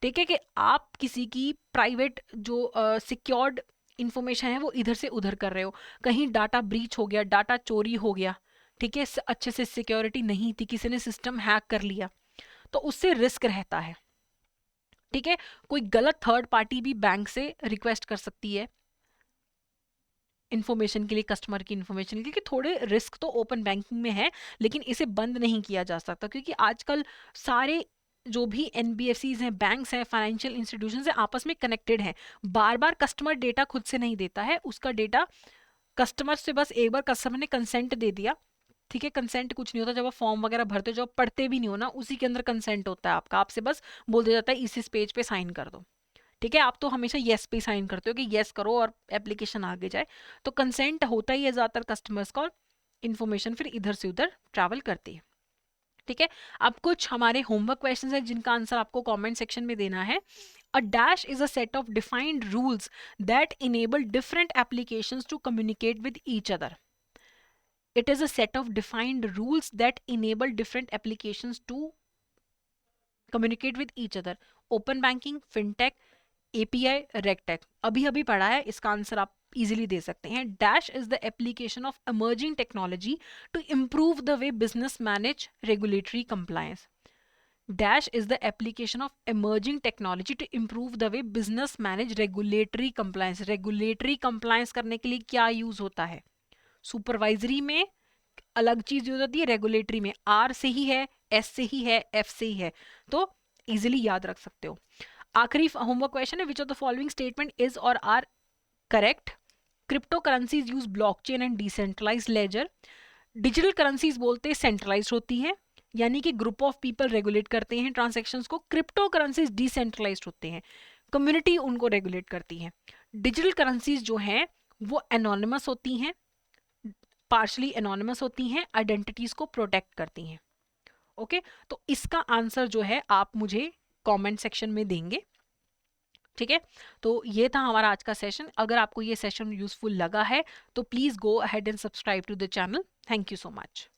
ठीक है, कि आप किसी की प्राइवेट जो सिक्योर्ड इंफॉर्मेशन है वो इधर से उधर कर रहे हो, कहीं डाटा ब्रीच हो गया, डाटा चोरी हो गया, ठीक है, अच्छे से सिक्योरिटी नहीं थी, किसी ने सिस्टम हैक कर लिया, तो उससे रिस्क रहता है, ठीक है। कोई गलत थर्ड पार्टी भी बैंक से रिक्वेस्ट कर सकती है इंफॉर्मेशन के लिए, कस्टमर की इंफॉर्मेशन के लिए, कि थोड़े रिस्क तो ओपन बैंकिंग में है, लेकिन इसे बंद नहीं किया जा सकता, क्योंकि आजकल सारे जो भी एनबीएफसीज हैं, बैंक्स हैं, फाइनेंशियल इंस्टीट्यूशंस हैं, आपस में कनेक्टेड हैं। बार बार कस्टमर डेटा खुद से नहीं देता है, उसका डेटा कस्टमर से बस एक बार कस्टमर ने कंसेंट दे दिया, ठीक है, कंसेंट कुछ नहीं होता, जब आप फॉर्म वगैरह भरते हो, जब आप पढ़ते भी नहीं हो ना, उसी के अंदर कंसेंट होता है आपका, आपसे बस बोल दिया जाता है इस पेज पे साइन कर दो, ठीक है। आप तो हमेशा येस पे साइन करते हो कि येस करो और एप्लीकेशन आगे जाए, तो कंसेंट होता ही है ज़्यादातर कस्टमर्स का, और इन्फॉर्मेशन फिर इधर से उधर ट्रैवल करती है, ठीक है। अब कुछ हमारे होमवर्क क्वेश्चंस हैं जिनका आंसर आपको कमेंट सेक्शन में देना है। A dash is a set of defined rules that enable different applications to communicate with each other. It is a set of defined rules that enable different applications to communicate with each other. Open banking, fintech, API, regtech. अभी अभी पढ़ा है, इसका answer आप easily दे सकते हैं। Dash is the application of emerging technology to improve the way business manage regulatory compliance. Dash is the application of emerging technology to improve the way business manage regulatory compliance. Regulatory compliance करने के लिए क्या use होता है? Supervisory में अलग चीज use होती है, रेगुलेटरी में आर से ही है, एस से ही है, एफ से ही है, तो इजिली याद रख सकते हो। आखिरी होमवर्क क्वेश्चन है, which of the following statement is or are correct? Crypto currencies use blockchain and decentralised ledger. Digital currencies बोलते हैं सेंट्रलाइज होती है, यानी कि ग्रुप ऑफ पीपल रेगुलेट करते हैं ट्रांजैक्शंस को। क्रिप्टो करेंसीज डिसेंट्रलाइज्ड होते हैं, कम्युनिटी उनको रेगुलेट करती है। डिजिटल करेंसीज जो हैं वो एनोनिमस होती हैं, पार्शली एनोनिमस होती हैं, आइडेंटिटीज को प्रोटेक्ट करती हैं, ओके। तो इसका आंसर जो है आप मुझे कमेंट सेक्शन में देंगे, ठीक है। तो ये था हमारा आज का सेशन। अगर आपको ये सेशन यूजफुल लगा है तो please go ahead and subscribe to the channel. Thank you so much.